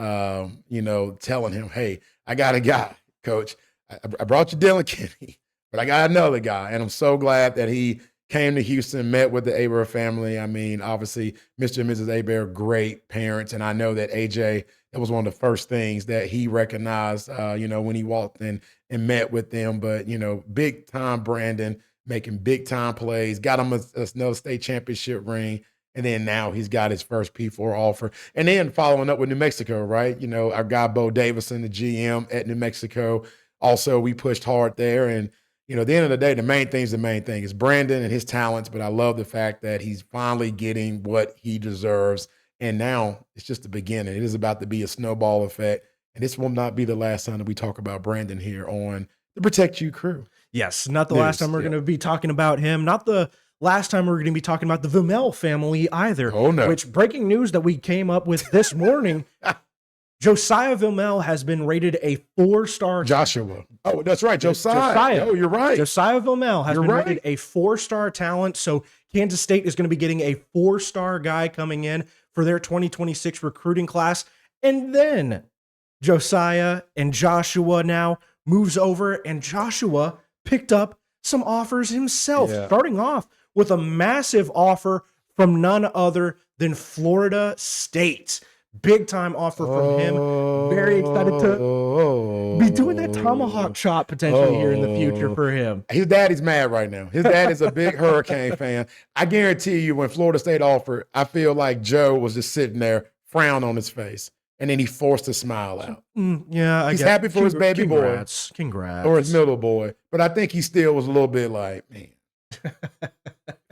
you know, telling him, hey, I got a guy, coach. I brought you Dylan Kenny, but I got another guy. And I'm so glad that he came to Houston, met with the Abair family. I mean, obviously, Mr. and Mrs. Abair, great parents. And I know that AJ, that was one of the first things that he recognized, you know, when he walked in and met with them. But, you know, big time Brandon, making big time plays, got him another state championship ring. And then now he's got his first P4 offer. And then following up with New Mexico, right? You know, our guy, Bo Davison, the GM at New Mexico. Also, we pushed hard there. And, you know, at the end of the day, the main thing is the main thing. It's Brandon and his talents, but I love the fact that he's finally getting what he deserves. And now it's just the beginning. It is about to be a snowball effect. And this will not be the last time that we talk about Brandon here on the Protect You crew. Yes, not the last time we're going to be talking about him. Not the last time we're going to be talking about the Vimmel family either. Oh, no. Which, breaking news that we came up with this morning, Josiah Vimmel has been rated a 4-star. Joshua. Oh, that's right. Josiah. Oh, you're right. Josiah Vimmel has been rated a 4-star talent. So Kansas State is going to be getting a 4-star guy coming in for their 2026 recruiting class. And then Josiah and Joshua now moves over, and Joshua picked up some offers himself, starting off with a massive offer from none other than Florida State. Big time offer from him. Very excited to be doing that tomahawk chop potentially here in the future for him. His daddy's mad right now. His dad is a big Hurricane fan. I guarantee you when Florida State offered, I feel like Joe was just sitting there, frown on his face. and then he forced a smile out. Yeah, He's happy for his baby boy. Congrats. Or his middle boy. But I think he still was a little bit like, man,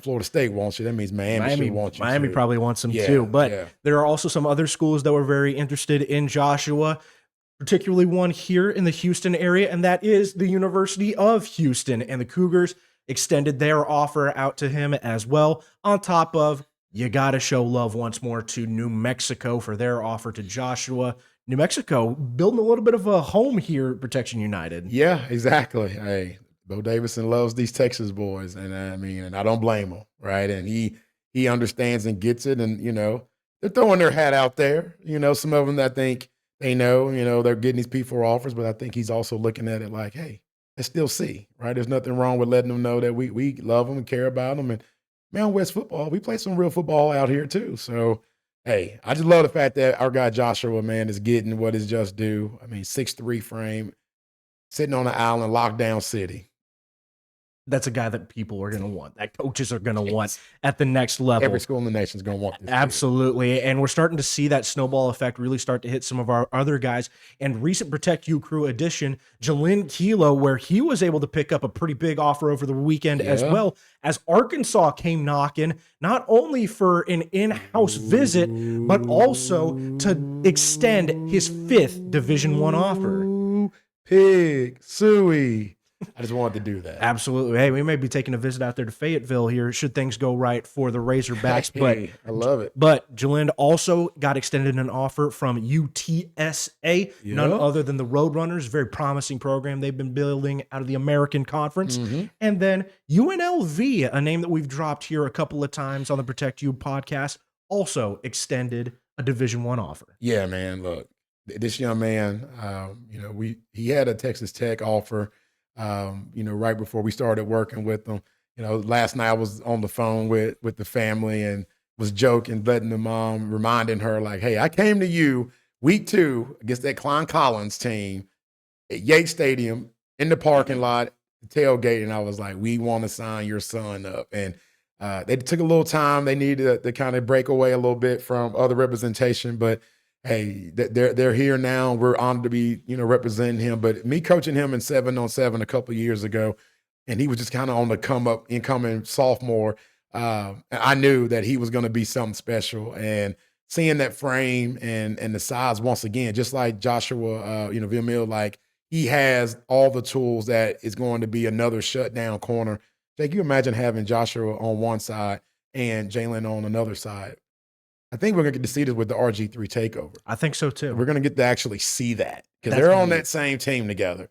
Florida State wants you. That means Miami should want you. Miami too. probably wants him too. But yeah. there are also some other schools that were very interested in Joshua, particularly one here in the Houston area, and that is the University of Houston. And the Cougars extended their offer out to him as well, on top of you got to show love once more to New Mexico for their offer to Joshua. New Mexico building a little bit of a home here at Protection United. Yeah, exactly. Hey, Bo Davidson loves these Texas boys, and I don't blame him, right? And he understands and gets it, and they're throwing their hat out there. Some of them that think they know, they're getting these P4 offers, but I think he's also looking at it like, hey, let's still see, right? There's nothing wrong with letting them know that we love them and care about them, and man, West football, we play some real football out here too. So, hey, I just love the fact that our guy Joshua, man, is getting what is just due. 6'3" frame, sitting on an island, lockdown city. That's a guy that people are going to want, that coaches are going to want at the next level. Every school in the nation is going to want this. Absolutely. And we're starting to see that snowball effect really start to hit some of our other guys. And recent Protect You crew addition, Jalen Kilo, where he was able to pick up a pretty big offer over the weekend as well, as Arkansas came knocking, not only for an in-house visit, but also to extend his 5th Division I offer. Pig, suey. I just wanted to do that. Absolutely. Hey, we may be taking a visit out there to Fayetteville here should things go right for the Razorbacks. But I love it. But Jalen also got extended an offer from UTSA, none other than the Roadrunners, very promising program they've been building out of the American Conference. And then UNLV, a name that we've dropped here a couple of times on the Protect You podcast, also extended a Division I offer. Yeah, man. Look, this young man, he had a Texas Tech offer. Right before we started working with them, last night I was on the phone with the family and was joking, letting the mom, reminding her like, hey, I came to you week 2 against that Klein Collins team at Yates Stadium in the parking lot, tailgate. And I was like, we want to sign your son up. And they took a little time. They needed to kind of break away a little bit from other representation, but hey, they're here now. We're honored to be, representing him. But me coaching him in 7-on-7 a couple of years ago, and he was just kind of on the come up, incoming sophomore. I knew that he was going to be something special. And seeing that frame and the size once again, just like Joshua, Villamil, like he has all the tools that is going to be another shutdown corner. Jake, you imagine having Joshua on one side and Jalen on another side. I think we're going to get to see this with the RG3 takeover. I think so too. We're going to get to actually see that because they're on that same team together.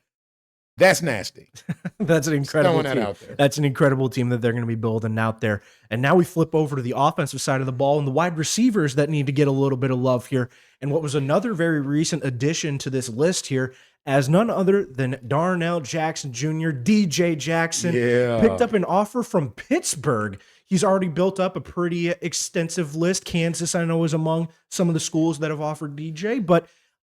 That's nasty. That's an incredible team. Out there. That's an incredible team that they're going to be building out there. And now we flip over to the offensive side of the ball and the wide receivers that need to get a little bit of love here. And what was another very recent addition to this list here, as none other than Darnell Jackson Jr., DJ Jackson, picked up an offer from Pittsburgh. He's already built up a pretty extensive list. Kansas, I know, is among some of the schools that have offered DJ, but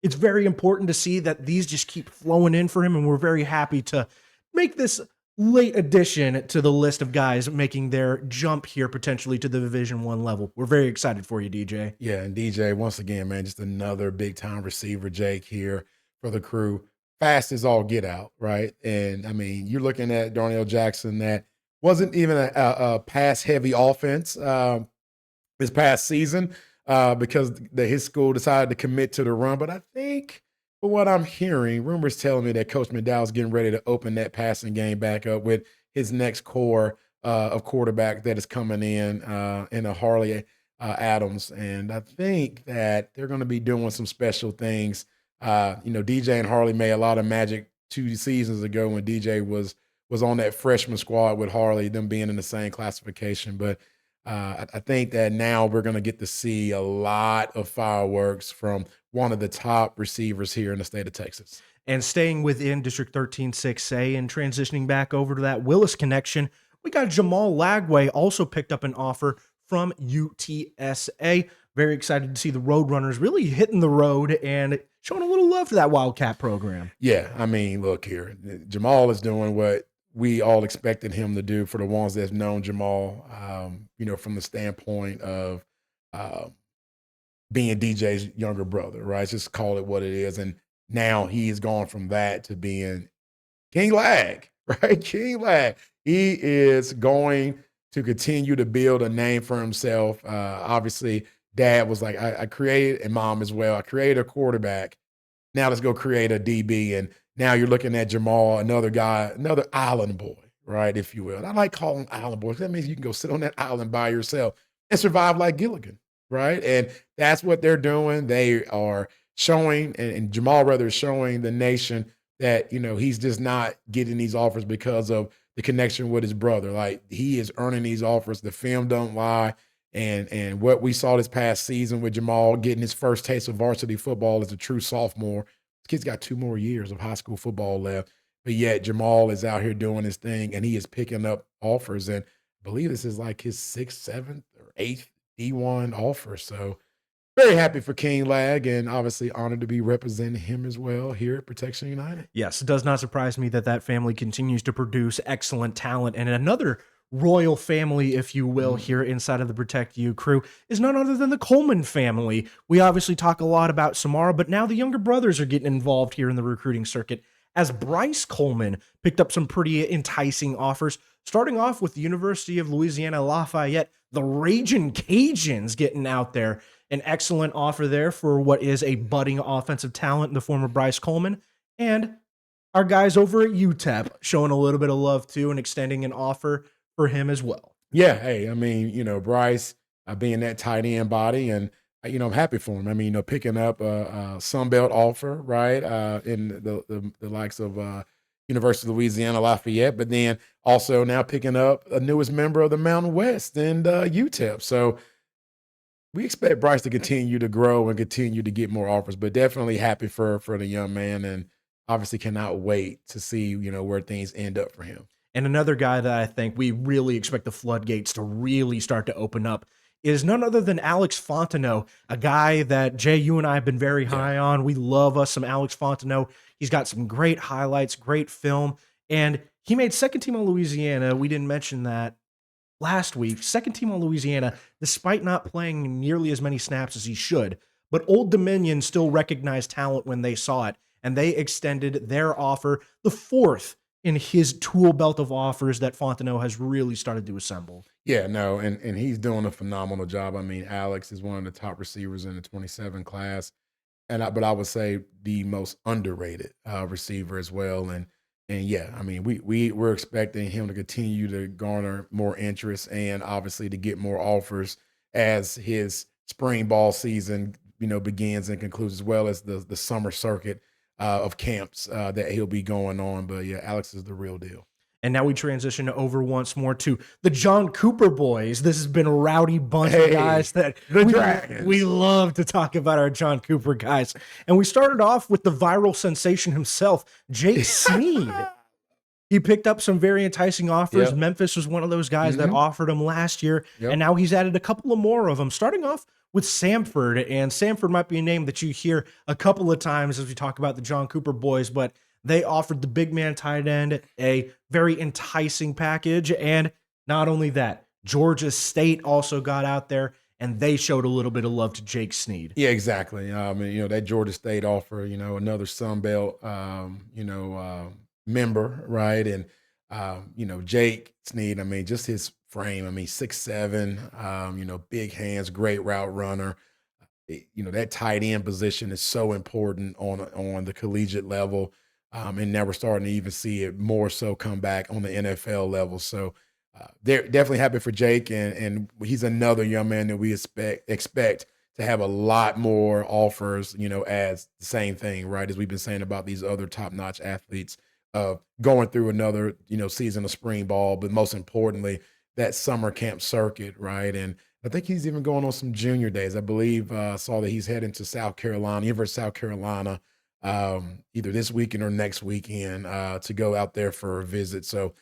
it's very important to see that these just keep flowing in for him, and we're very happy to make this late addition to the list of guys making their jump here potentially to the Division I level. We're very excited for you, DJ. Yeah, and DJ, once again, man, just another big-time receiver, Jake, here for the crew. Fast as all get out, right? And, you're looking at Darnell Jackson that wasn't even a pass-heavy offense this past season because his school decided to commit to the run. But I think, from what I'm hearing, rumors telling me that Coach McDowell's getting ready to open that passing game back up with his next core of quarterback that is coming in a Harley Adams. And I think that they're going to be doing some special things. DJ and Harley made a lot of magic 2 seasons ago when DJ was on that freshman squad with Harley, them being in the same classification. But I think that now we're going to get to see a lot of fireworks from one of the top receivers here in the state of Texas. And staying within District 13 6A and transitioning back over to that Willis connection, we got Jamal Lagway also picked up an offer from UTSA. Very excited to see the Roadrunners really hitting the road and showing a little love to that Wildcat program. Yeah, look here. Jamal is doing what we all expected him to do for the ones that have known Jamal, from the standpoint of being DJ's younger brother, right? Just call it what it is. And now he has gone from that to being King Lag, right? King Lag. He is going to continue to build a name for himself. Obviously, dad was like, I created, and mom as well, I created a quarterback. Now let's go create a DB. And now you're looking at Jamal, another guy, another island boy, right, if you will. And I like calling island boys. That means you can go sit on that island by yourself and survive like Gilligan, right? And that's what they're doing. They are showing, and Jamal rather is showing the nation that, he's just not getting these offers because of the connection with his brother. Like, he is earning these offers. The film don't lie. And what we saw this past season with Jamal getting his first taste of varsity football as a true sophomore. This kid's got 2 more years of high school football left. But yet Jamal is out here doing his thing, and he is picking up offers. And I believe this is like his 6th, 7th, or 8th D1 offer. So very happy for King Lag, and obviously honored to be representing him as well here at Protection United. Yes, it does not surprise me that family continues to produce excellent talent. And another royal family, if you will, here inside of the Protect You crew is none other than the Coleman family. We obviously talk a lot about Samara, but now the younger brothers are getting involved here in the recruiting circuit, as Bryce Coleman picked up some pretty enticing offers, starting off with the University of Louisiana Lafayette, the Ragin' Cajuns getting out there. An excellent offer there for what is a budding offensive talent in the form of Bryce Coleman. And our guys over at UTEP showing a little bit of love too and extending an offer for him as well. Yeah, hey, I mean, Bryce being that tight end body, and I'm happy for him. I mean, picking up a Sunbelt offer, right, in the likes of University of Louisiana Lafayette, but then also now picking up a newest member of the Mountain West and UTEP. So we expect Bryce to continue to grow and continue to get more offers, but definitely happy for the young man, and obviously cannot wait to see where things end up for him. And another guy that I think we really expect the floodgates to really start to open up is none other than Alex Fontenot, a guy that, Jay, you and I have been very high on. We love us some Alex Fontenot. He's got some great highlights, great film, and he made second team on Louisiana. We didn't mention that last week. Second team on Louisiana, despite not playing nearly as many snaps as he should. But Old Dominion still recognized talent when they saw it, and they extended their offer, the 4th in his tool belt of offers that Fontenot has really started to assemble. Yeah, no, and he's doing a phenomenal job. I mean, Alex is one of the top receivers in the 27 class, but I would say the most underrated receiver as well. And yeah, I mean, we're expecting him to continue to garner more interest and obviously to get more offers as his spring ball season, begins and concludes, as well as the summer circuit of camps that he'll be going on. But yeah, Alex is the real deal. And now we transition over once more to the John Cooper boys. This has been a rowdy bunch of guys that we love to talk about, our John Cooper guys. And we started off with the viral sensation himself, Jake Sneed. He picked up some very enticing offers. Yep. Memphis was one of those guys that offered him last year. Yep. And now he's added a couple of more of them, starting off with Samford. And Samford might be a name that you hear a couple of times as we talk about the John Cooper boys, but they offered the big man tight end a very enticing package. And not only that, Georgia State also got out there and they showed a little bit of love to Jake Sneed. Yeah, exactly. That Georgia State offer, another Sun Belt, member, right? And, Jake Sneed, I mean, just his frame, 6'7", big hands, great route runner. That tight end position is so important on the collegiate level. And now we're starting to even see it more so come back on the NFL level. So they're definitely happy for Jake, and he's another young man that we expect to have a lot more offers, as the same thing, right? As we've been saying about these other top-notch athletes going through another, season of spring ball, but most importantly, that summer camp circuit, right? And I think he's even going on some junior days. I believe saw that he's heading to South Carolina, University of South Carolina, either this weekend or next weekend to go out there for a visit. So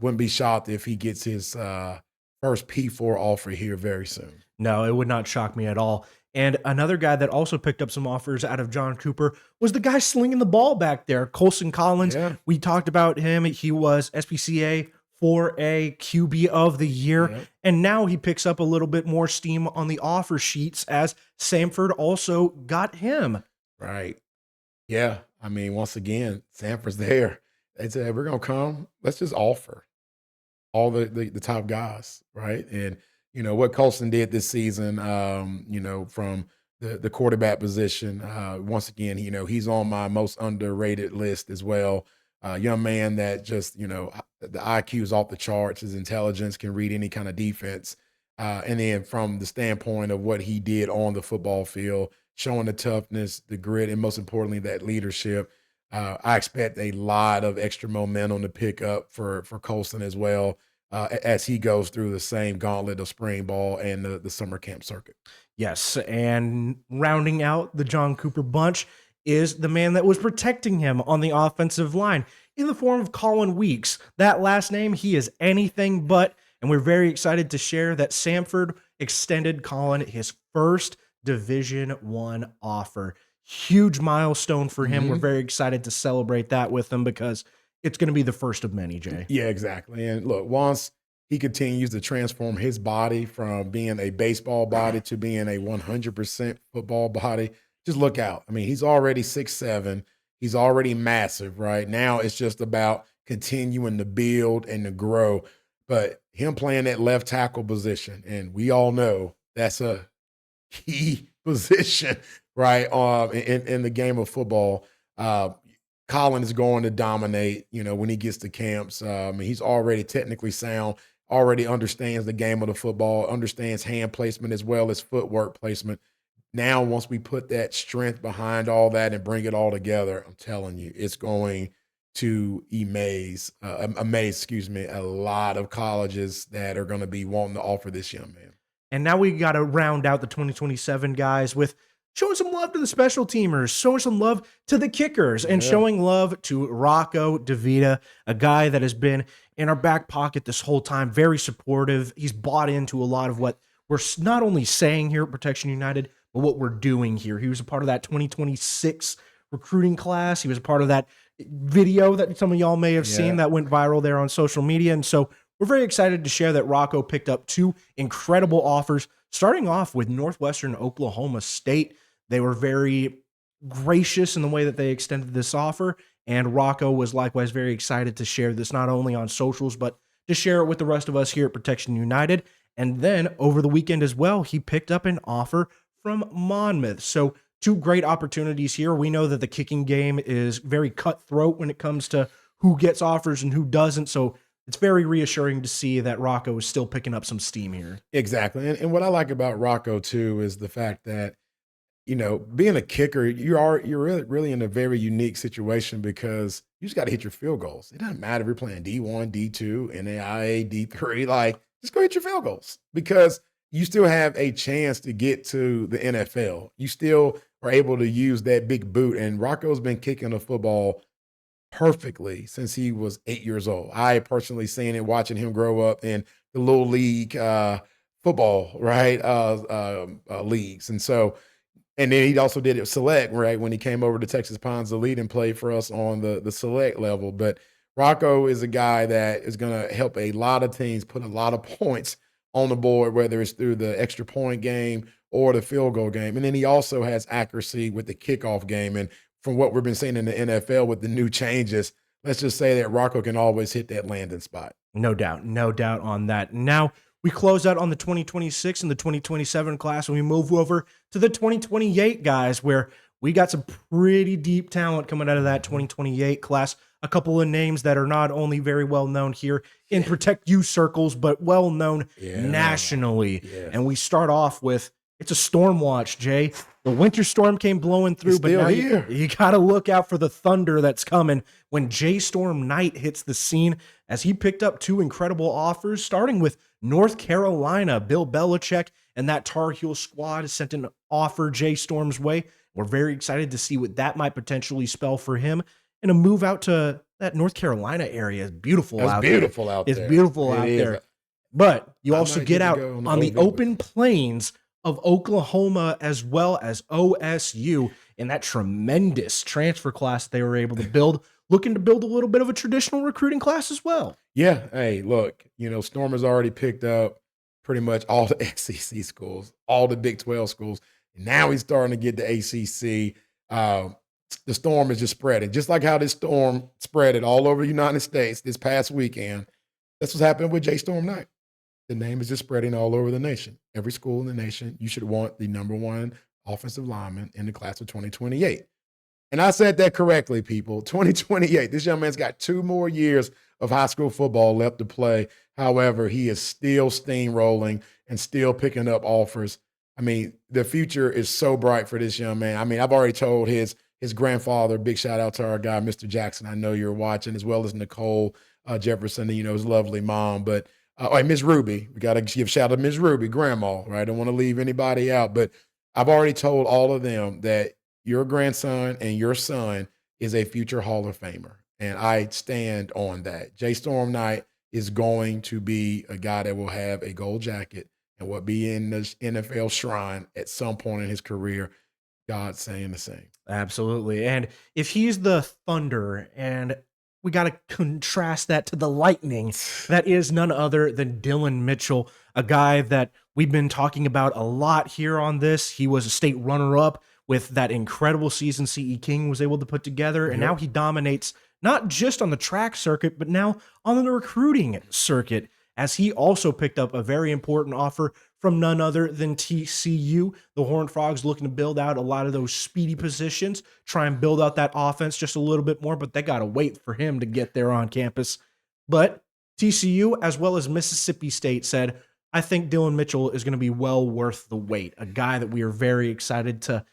wouldn't be shocked if he gets his first P4 offer here very soon. No, it would not shock me at all. And another guy that also picked up some offers out of John Cooper was the guy slinging the ball back there, Colson Collins. Yeah. We talked about him. He was SPCA 4A QB of the year. Yep. And now he picks up a little bit more steam on the offer sheets as Samford also got him. Right. Yeah. I mean, once again, Sanford's there. They said, we're going to come. Let's just offer all the top guys. Right. And, what Colson did this season, from the quarterback position, once again, he's on my most underrated list as well. Young man that just, the IQ is off the charts. His intelligence can read any kind of defense. And then from the standpoint of what he did on the football field, showing the toughness, the grit, and most importantly, that leadership, I expect a lot of extra momentum to pick up for Colson as well, as he goes through the same gauntlet of spring ball and the summer camp circuit. Yes, and rounding out the John Cooper bunch is the man that was protecting him on the offensive line in the form of Colin Weeks. That last name, he is anything but, and we're very excited to share that Samford extended Colin his first Division I offer. Huge milestone for him. We're very excited to celebrate that with him because it's going to be the first of many, Jay. Yeah, exactly. And look, once he continues to transform his body from being a baseball body to being a 100% football body, just look out. I mean, he's already 6'7". He's already massive, right? Now it's just about continuing to build and to grow. But him playing that left tackle position, and we all know that's a key position, right? In the game of football. Colin is going to dominate, when he gets to camps. He's already technically sound, already understands the game of the football, understands hand placement as well as footwork placement. Now, once we put that strength behind all that and bring it all together, I'm telling you, it's going to amaze a lot of colleges that are going to be wanting to offer this young man. And now we got to round out the 2027 guys with showing some love to the special teamers, showing some love to the kickers, and showing love to Rocco DeVita, a guy that has been in our back pocket this whole time, very supportive. He's bought into a lot of what we're not only saying here at Protection United, but what we're doing here. He was a part of that 2026 recruiting class. He was a part of that video that some of y'all may have seen that went viral there on social media. And so we're very excited to share that Rocco picked up two incredible offers, starting off with Northwestern Oklahoma State. They were very gracious in the way that they extended this offer, and Rocco was likewise very excited to share this not only on socials, but to share it with the rest of us here at Protection United. And then over the weekend as well, he picked up an offer from Monmouth. So two great opportunities here. We know that the kicking game is very cutthroat when it comes to who gets offers and who doesn't. So it's very reassuring to see that Rocco is still picking up some steam here. Exactly. And what I like about Rocco too is the fact that, being a kicker, you're really in a very unique situation because you just got to hit your field goals. It doesn't matter if you're playing D1, D2, NAIA, D3, like just go hit your field goals because you still have a chance to get to the NFL. You still are able to use that big boot. And Rocco's been kicking the football perfectly since he was 8 years old. I personally seen it, watching him grow up in the little league football, right? Leagues. And then he also did it select, right? When he came over to Texas Pines Elite and played for us on the select level. But Rocco is a guy that is going to help a lot of teams put a lot of points on the board, whether it's through the extra point game or the field goal game. And then he also has accuracy with the kickoff game. And from what we've been seeing in the NFL with the new changes, let's just say that Rocco can always hit that landing spot. No doubt on that. Now we close out on the 2026 and the 2027 class, and we move over to the 2028 guys, where we got some pretty deep talent coming out of that 2028 class. A couple of names that are not only very well known here in Protect You circles, but well known nationally. Yeah. And we start off with, it's a storm watch, Jay. The winter storm came blowing through, but now you got to look out for the thunder that's coming when J Storm Knight hits the scene, as he picked up two incredible offers, starting with North Carolina. Bill Belichick and that Tar Heel squad sent an offer J Storm's way. We're very excited to see what that might potentially spell for him. And a move out to that North Carolina area is beautiful out there. It's beautiful out there. But you also get out on the open plains of Oklahoma as well as OSU in that tremendous transfer class they were able to build looking to build a little bit of a traditional recruiting class as well. Yeah. Hey, look, Storm has already picked up pretty much all the SEC schools, all the Big 12 schools. And now he's starting to get the ACC. The storm is just spreading, just like how this storm spread it all over the United States this past weekend. That's what's happening with J Storm Knight. The name is just spreading all over the nation. Every school in the nation, you should want the number one offensive lineman in the class of 2028. And I said that correctly, people. 2028. This young man's got 2 more years of high school football left to play. However, he is still steamrolling and still picking up offers. I mean, the future is so bright for this young man. I mean, I've already told his grandfather, big shout out to our guy, Mr. Jackson. I know you're watching, as well as Nicole Jefferson, his lovely mom. But Miss Ruby, we got to give shout out to Miss Ruby, grandma, right? I don't want to leave anybody out. But I've already told all of them that your grandson and your son is a future Hall of Famer. And I stand on that. J Storm Knight is going to be a guy that will have a gold jacket and will be in the NFL shrine at some point in his career. God's saying the same. Absolutely. And if he's the thunder, and we got to contrast that to the lightning, that is none other than Dylan Mitchell, a guy that we've been talking about a lot here on this. He was a state runner-up with that incredible season CE King was able to put together. And now he dominates not just on the track circuit, but now on the recruiting circuit, as he also picked up a very important offer from none other than TCU. The Horned Frogs looking to build out a lot of those speedy positions, try and build out that offense just a little bit more, but they got to wait for him to get there on campus. But TCU, as well as Mississippi State, said, I think Dylan Mitchell is going to be well worth the wait, a guy that we are very excited to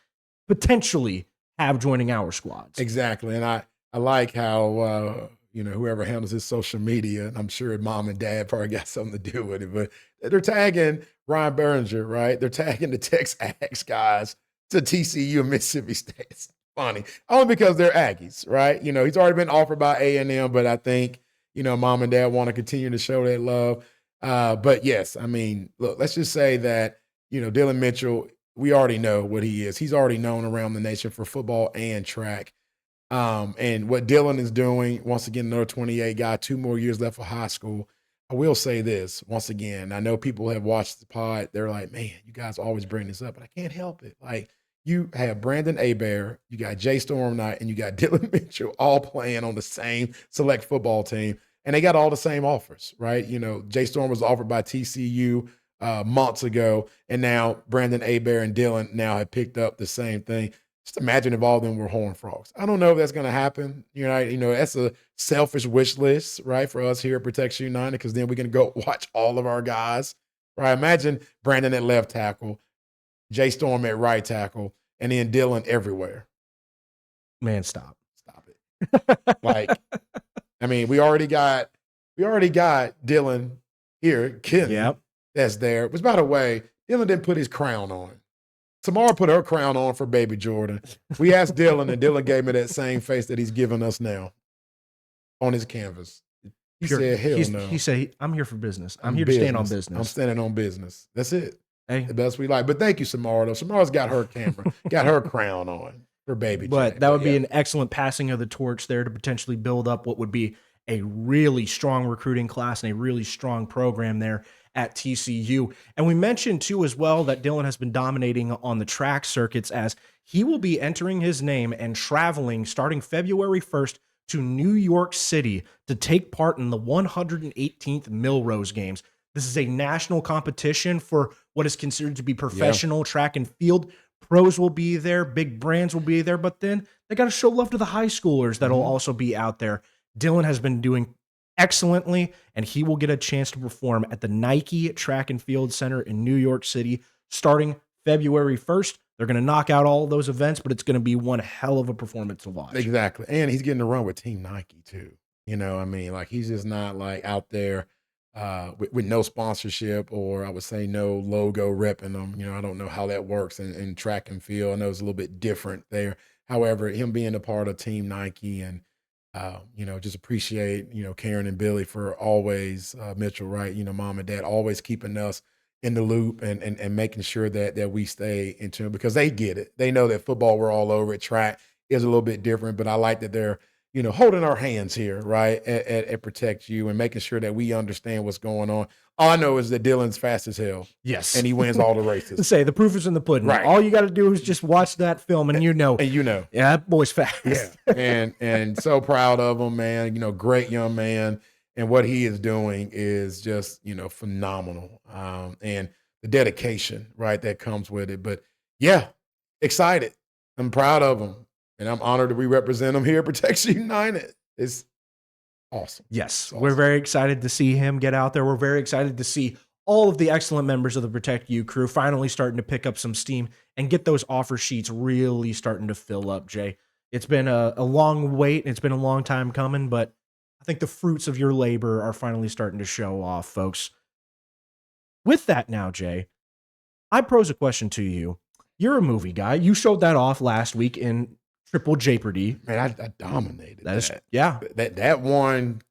potentially have joining our squads. Exactly. And I like how, whoever handles his social media, and I'm sure mom and dad probably got something to do with it, but they're tagging Ryan Berringer, right? They're tagging the Tex Ags guys to TCU and Mississippi State. It's funny. Only because they're Aggies, right? He's already been offered by A&M, but I think, mom and dad want to continue to show that love. But yes, I mean, look, let's just say that, Dylan Mitchell, we already know what he is. He's already known around the nation for football and track. And what Dylan is doing, once again, another 28 guy, 2 more years left for high school. I will say this once again. I know people have watched the pod. They're like, man, you guys always bring this up, but I can't help it. Like, you have Brandon Abair, you got J Storm Knight, and you got Dylan Mitchell all playing on the same select football team. And they got all the same offers, right? J Storm was offered by TCU months ago, and now Brandon Abair and Dylan now have picked up the same thing. Just imagine if all of them were Horned Frogs. I don't know if that's going to happen. That's a selfish wish list, right, for us here at Protection United, because then we can go watch all of our guys, right? Imagine Brandon at left tackle, J Storm at right tackle, and then Dylan everywhere. Man, stop it. I mean, we already got Dylan here, Kenny, that's there. Which, by the way, Dylan didn't put his crown on. Tamara put her crown on for baby Jordan. We asked Dylan, and Dylan gave me that same face that he's giving us now on his canvas. He said, hell no. He said, I'm here for business. I'm here to stand on business. I'm standing on business. That's it. Hey. The best we like. But thank you, Samara, though. Samara's got her camera, got her crown on for baby But Jack. that would be an excellent passing of the torch there to potentially build up what would be a really strong recruiting class and a really strong program there at TCU. And we mentioned too as well that Dylan has been dominating on the track circuits, as he will be entering his name and traveling starting February 1st to New York City to take part in the 118th Millrose Games. This is a national competition for what is considered to be professional track and field. Pros will be there, big brands will be there, but then they got to show love to the high schoolers that'll also be out there. Dylan has been doing excellently, and he will get a chance to perform at the Nike Track and Field Center in New York City starting February 1st. They're going to knock out all of those events, but it's going to be one hell of a performance to watch. Exactly. And he's getting to run with Team Nike too. He's just not like out there with no sponsorship, or I would say no logo repping them. I don't know how that works in track and field. I know it's a little bit different there. However, him being a part of Team Nike and just appreciate, Karen and Billy for always, Mitchell, right? Mom and dad always keeping us in the loop and making sure that we stay in tune, because they get it. They know that football, we're all over it. Track is a little bit different, but I like that they're, holding our hands here, right, at Protect You and making sure that we understand what's going on. All I know is that Dylan's fast as hell. Yes. And he wins all the To races. say the proof is in the pudding. Right. All you got to do is just watch that film and And yeah, that boy's fast. Yeah. And so proud of him, man. Great young man. And what he is doing is just, phenomenal. And the dedication, right, that comes with it. But yeah, excited. I'm proud of him. And I'm honored that we represent him here at Protection United. It's awesome. Yes, It's awesome. we're very excited to see him get out there. We're very excited to see all of the excellent members of the Protect You crew finally starting to pick up some steam and get those offer sheets really starting to fill up, Jay. It's been a long wait. It's been a long time coming, but I think the fruits of your labor are finally starting to show off, folks. With that now, Jay, I pose a question to you. You're a movie guy. You showed that off last week in Triple Jeopardy. Man, I dominated that. Yeah. That one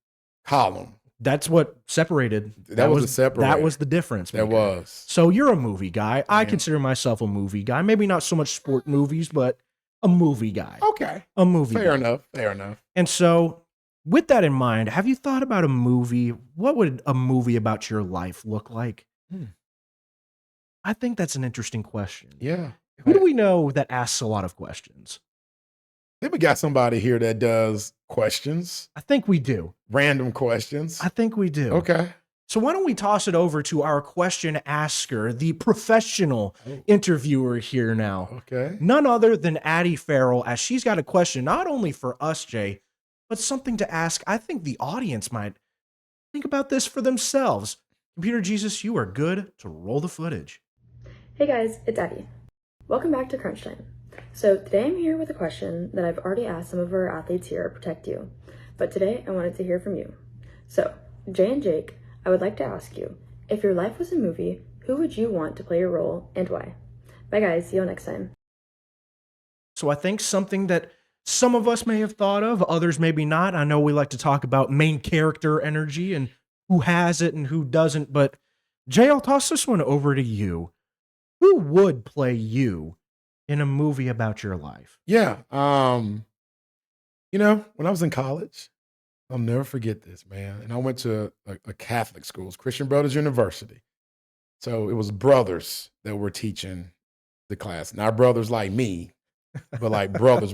column. That's what separated. That was the separator. That was the difference. That maker. was. So you're a movie guy. I consider myself a movie guy. Maybe not so much sport movies, but a movie guy. Okay. A movie Fair guy. enough. And so with that in mind, have you thought about a movie? What would a movie about your life look like? I think that's an interesting question. Yeah. Who do we know that asks a lot of questions? Then we got somebody here that does questions, I think we do. random questions. I think we do. Okay. So why don't we toss it over to our question asker, the professional interviewer here now. Okay. None other than Addie Ferrell, as she's got a question not only for us, Jay, but something to ask. I think the audience might think about this for themselves. Computer Jesus, you are good to roll the footage. Hey guys, it's Addie. Welcome back to Crunch Time. So today I'm here with a question that I've already asked some of our athletes here at Protect You, but today I wanted to hear from you. So, Jay and Jake, I would like to ask you, if your life was a movie, who would you want to play your role and why? Bye guys, see you next time. So I think something that some of us may have thought of, others maybe not. I know we like to talk about main character energy and who has it and who doesn't, but Jay, I'll toss this one over to you. Who would play you in a movie about your life? Yeah. When I was in college, I'll never forget this, man. And I went to a Catholic school, it's Christian Brothers University. So it was brothers that were teaching the class. Not brothers like me, but like brothers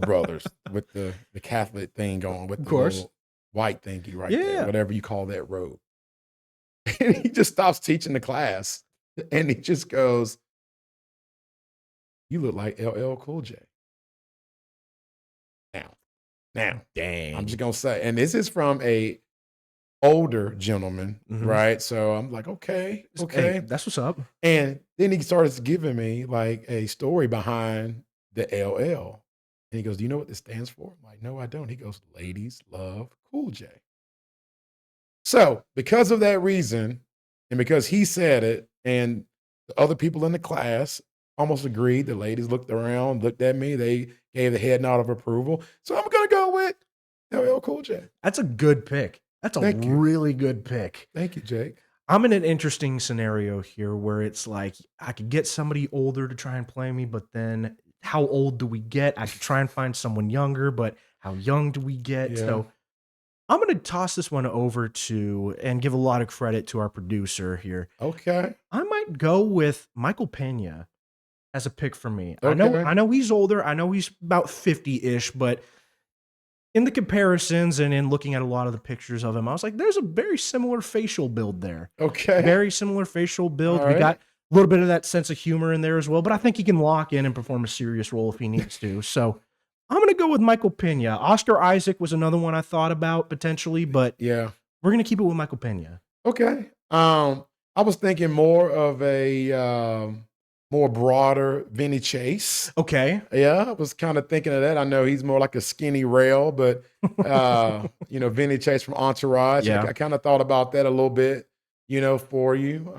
with the Catholic thing going with Of the course. little white thingy right Yeah. there, whatever you call that robe. And he just stops teaching the class and he just goes, "You look like LL Cool J." Now, Dang. I'm just gonna say, and this is from a older gentleman, Mhm. right? So I'm like, okay. Hey, that's what's up. And then he starts giving me like a story behind the LL. And he goes, "Do you know what this stands for?" I'm like, "No, I don't." He goes, "Ladies Love Cool J." So because of that reason, and because he said it, and the other people in the class almost agreed, the ladies looked around, looked at me, they gave the head nod of approval. So I'm gonna go with LL Cool J. That's a good pick. That's a Thank you. really good pick. Thank you, Jake. I'm in an interesting scenario here where it's like I could get somebody older to try and play me, but then how old do we get? I could try and find someone younger, but how young do we get? Yeah. So I'm going to toss this one over to and give a lot of credit to our producer here. Okay. I might go with Michael Pena as a pick for me. Okay. I know he's older. I know he's about 50-ish, but in the comparisons and in looking at a lot of the pictures of him, I was like, there's a very similar facial build there. Okay. Very similar facial build. All We right. got a little bit of that sense of humor in there as well, but I think he can lock in and perform a serious role if he needs to. So I'm going to go with Michael Pena. Oscar Isaac was another one I thought about potentially, but Yeah. we're going to keep it with Michael Pena. Okay. I was thinking more of a more broader Vinny Chase. Okay. Yeah, I was kind of thinking of that. I know he's more like a skinny rail, but Vinny Chase from Entourage. Yeah. I kind of thought about that a little bit, for you.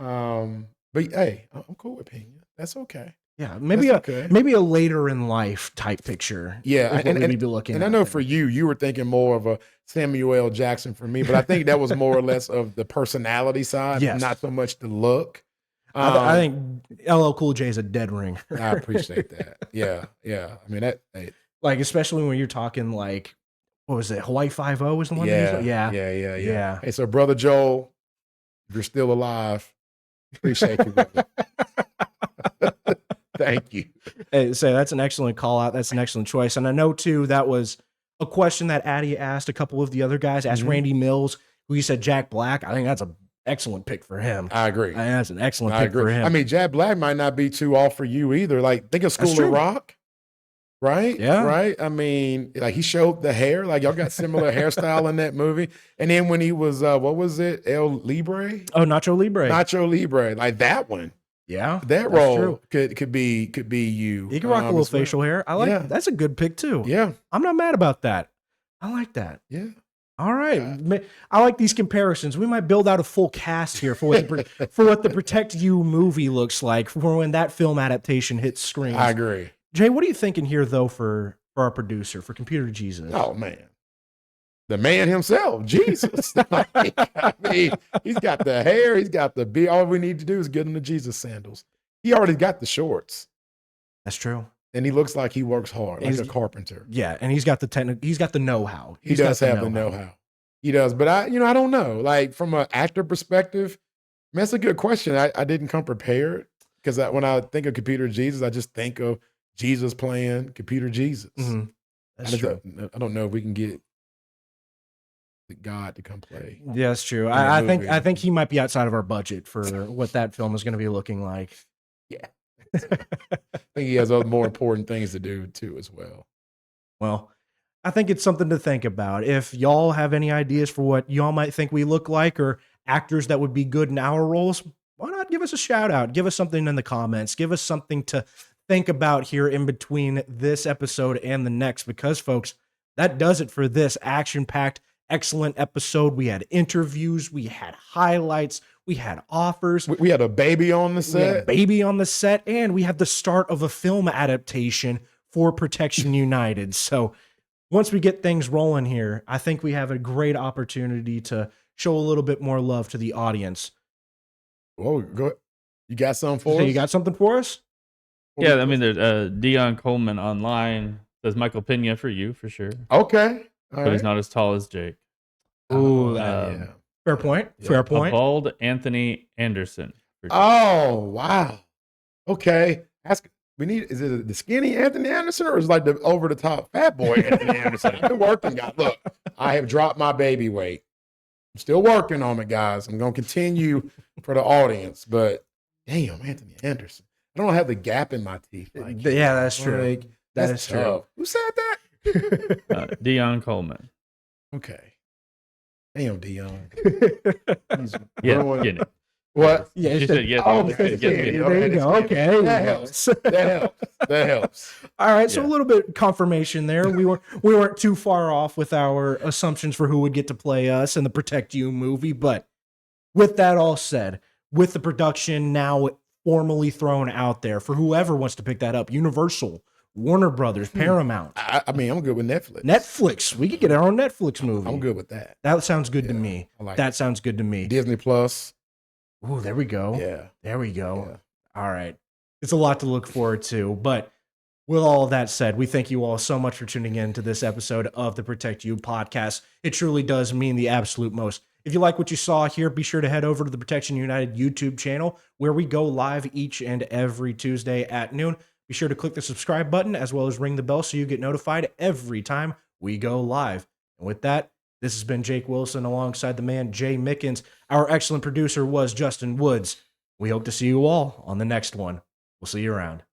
But hey, I'm cool with Pena. That's okay. Yeah, maybe That's a okay. maybe a later in life type picture. Yeah, is what and- we need to look And I at know there. for you were thinking more of a Samuel L. Jackson for me, but I think that was more or less of the personality side, Yes. not so much the look. I think LL Cool J is a dead ringer. I appreciate that. Yeah. I mean, that. Hey, Like, especially when you're talking like what was it? Hawaii Five-0 was the one. Yeah, Yeah. yeah. Hey, so brother Joel, if you're still alive, appreciate you, brother. Thank you. Hey, so that's an excellent call out. That's an excellent choice. And I know too, that was a question that Addie asked a couple of the other guys, asked Randy Mills, who you said Jack Black. I think that's an excellent pick for him. I agree. I think that's an excellent pick for him. I mean, Jack Black might not be too off for you either. Like, think of School of Rock, right? Yeah. Right? I mean, like, he showed the hair. Like, y'all got similar hairstyle in that movie. And then when he was, what was it? El Libre? Oh, Nacho Libre. Nacho Libre. Like, that one. Yeah. That role could be you. He can rock a little facial hair. I like that's a good pick too. Yeah. I'm not mad about that. I like that. Yeah. All right. I like these comparisons. We might build out a full cast here for what the Protect You movie looks like for when that film adaptation hits screens. I agree. Jay, what are you thinking here though for our producer, for Computer Jesus? Oh man. The man himself, Jesus. I mean, he's got the hair, he's got the beard. All we need to do is get him the Jesus sandals. He already got the shorts. That's true. And he looks like he works hard, like a carpenter. Yeah, and he's got the know-how. He does have the know-how. He does, but I don't know. Like from an actor perspective, man, that's a good question. I didn't come prepared because when I think of Computer Jesus, I just think of Jesus playing Computer Jesus. Mm-hmm. That's true. I don't know if we can get God to come play. Yeah, that's true. I think he might be outside of our budget for what that film is going to be looking like. Yeah. I think he has other more important things to do too as well. Well, I think it's something to think about. If y'all have any ideas for what y'all might think we look like or actors that would be good in our roles, why not give us a shout out? Give us something in the comments. Give us something to think about here in between this episode and the next, because folks, that does it for this action-packed, excellent episode. We had interviews, we had highlights, we had offers. We had a baby on the set. And we had the start of a film adaptation for Protection United. So once we get things rolling here, I think we have a great opportunity to show a little bit more love to the audience. Oh, go. You got something for us? You got something for us? Yeah, I mean, there's Dion Coleman online says Michael Pena for you, for sure. Okay. But he's not as tall as Jake. Ooh, yeah. Fair point. Yeah. Fair point. Bald Anthony Anderson. Oh, wow. Okay. Is it the skinny Anthony Anderson or is it like the over the top fat boy Anthony Anderson? I've been working, guys. Look, I have dropped my baby weight. I'm still working on it, guys. I'm going to continue for the audience, but damn, Anthony Anderson. I don't have the gap in my teeth. Like, yeah, that's true. Like, that's true. Tough. Who said that? Dion Coleman. Okay. Damn, Dion. Yeah. What? Yeah, you said yes. Oh, there you go. Okay. That helps. That helps. All right. So a little bit confirmation there. We weren't too far off with our assumptions for who would get to play us in the Protect You movie. But with that all said, with the production now formally thrown out there for whoever wants to pick that up, Universal, Warner Brothers, Paramount. I mean, I'm good with Netflix. Netflix. We could get our own Netflix movie. I'm good with that. That sounds good to me. That sounds good to me. Disney Plus. Ooh, there we go. Yeah. There we go. Yeah. All right. It's a lot to look forward to. But with all of that said, we thank you all so much for tuning in to this episode of the Protect You podcast. It truly does mean the absolute most. If you like what you saw here, be sure to head over to the Protection United YouTube channel where we go live each and every Tuesday at noon. Be sure to click the subscribe button as well as ring the bell so you get notified every time we go live. And with that, this has been Jake Wilson alongside the man Jay Mickens. Our excellent producer was Justin Woods. We hope to see you all on the next one. We'll see you around.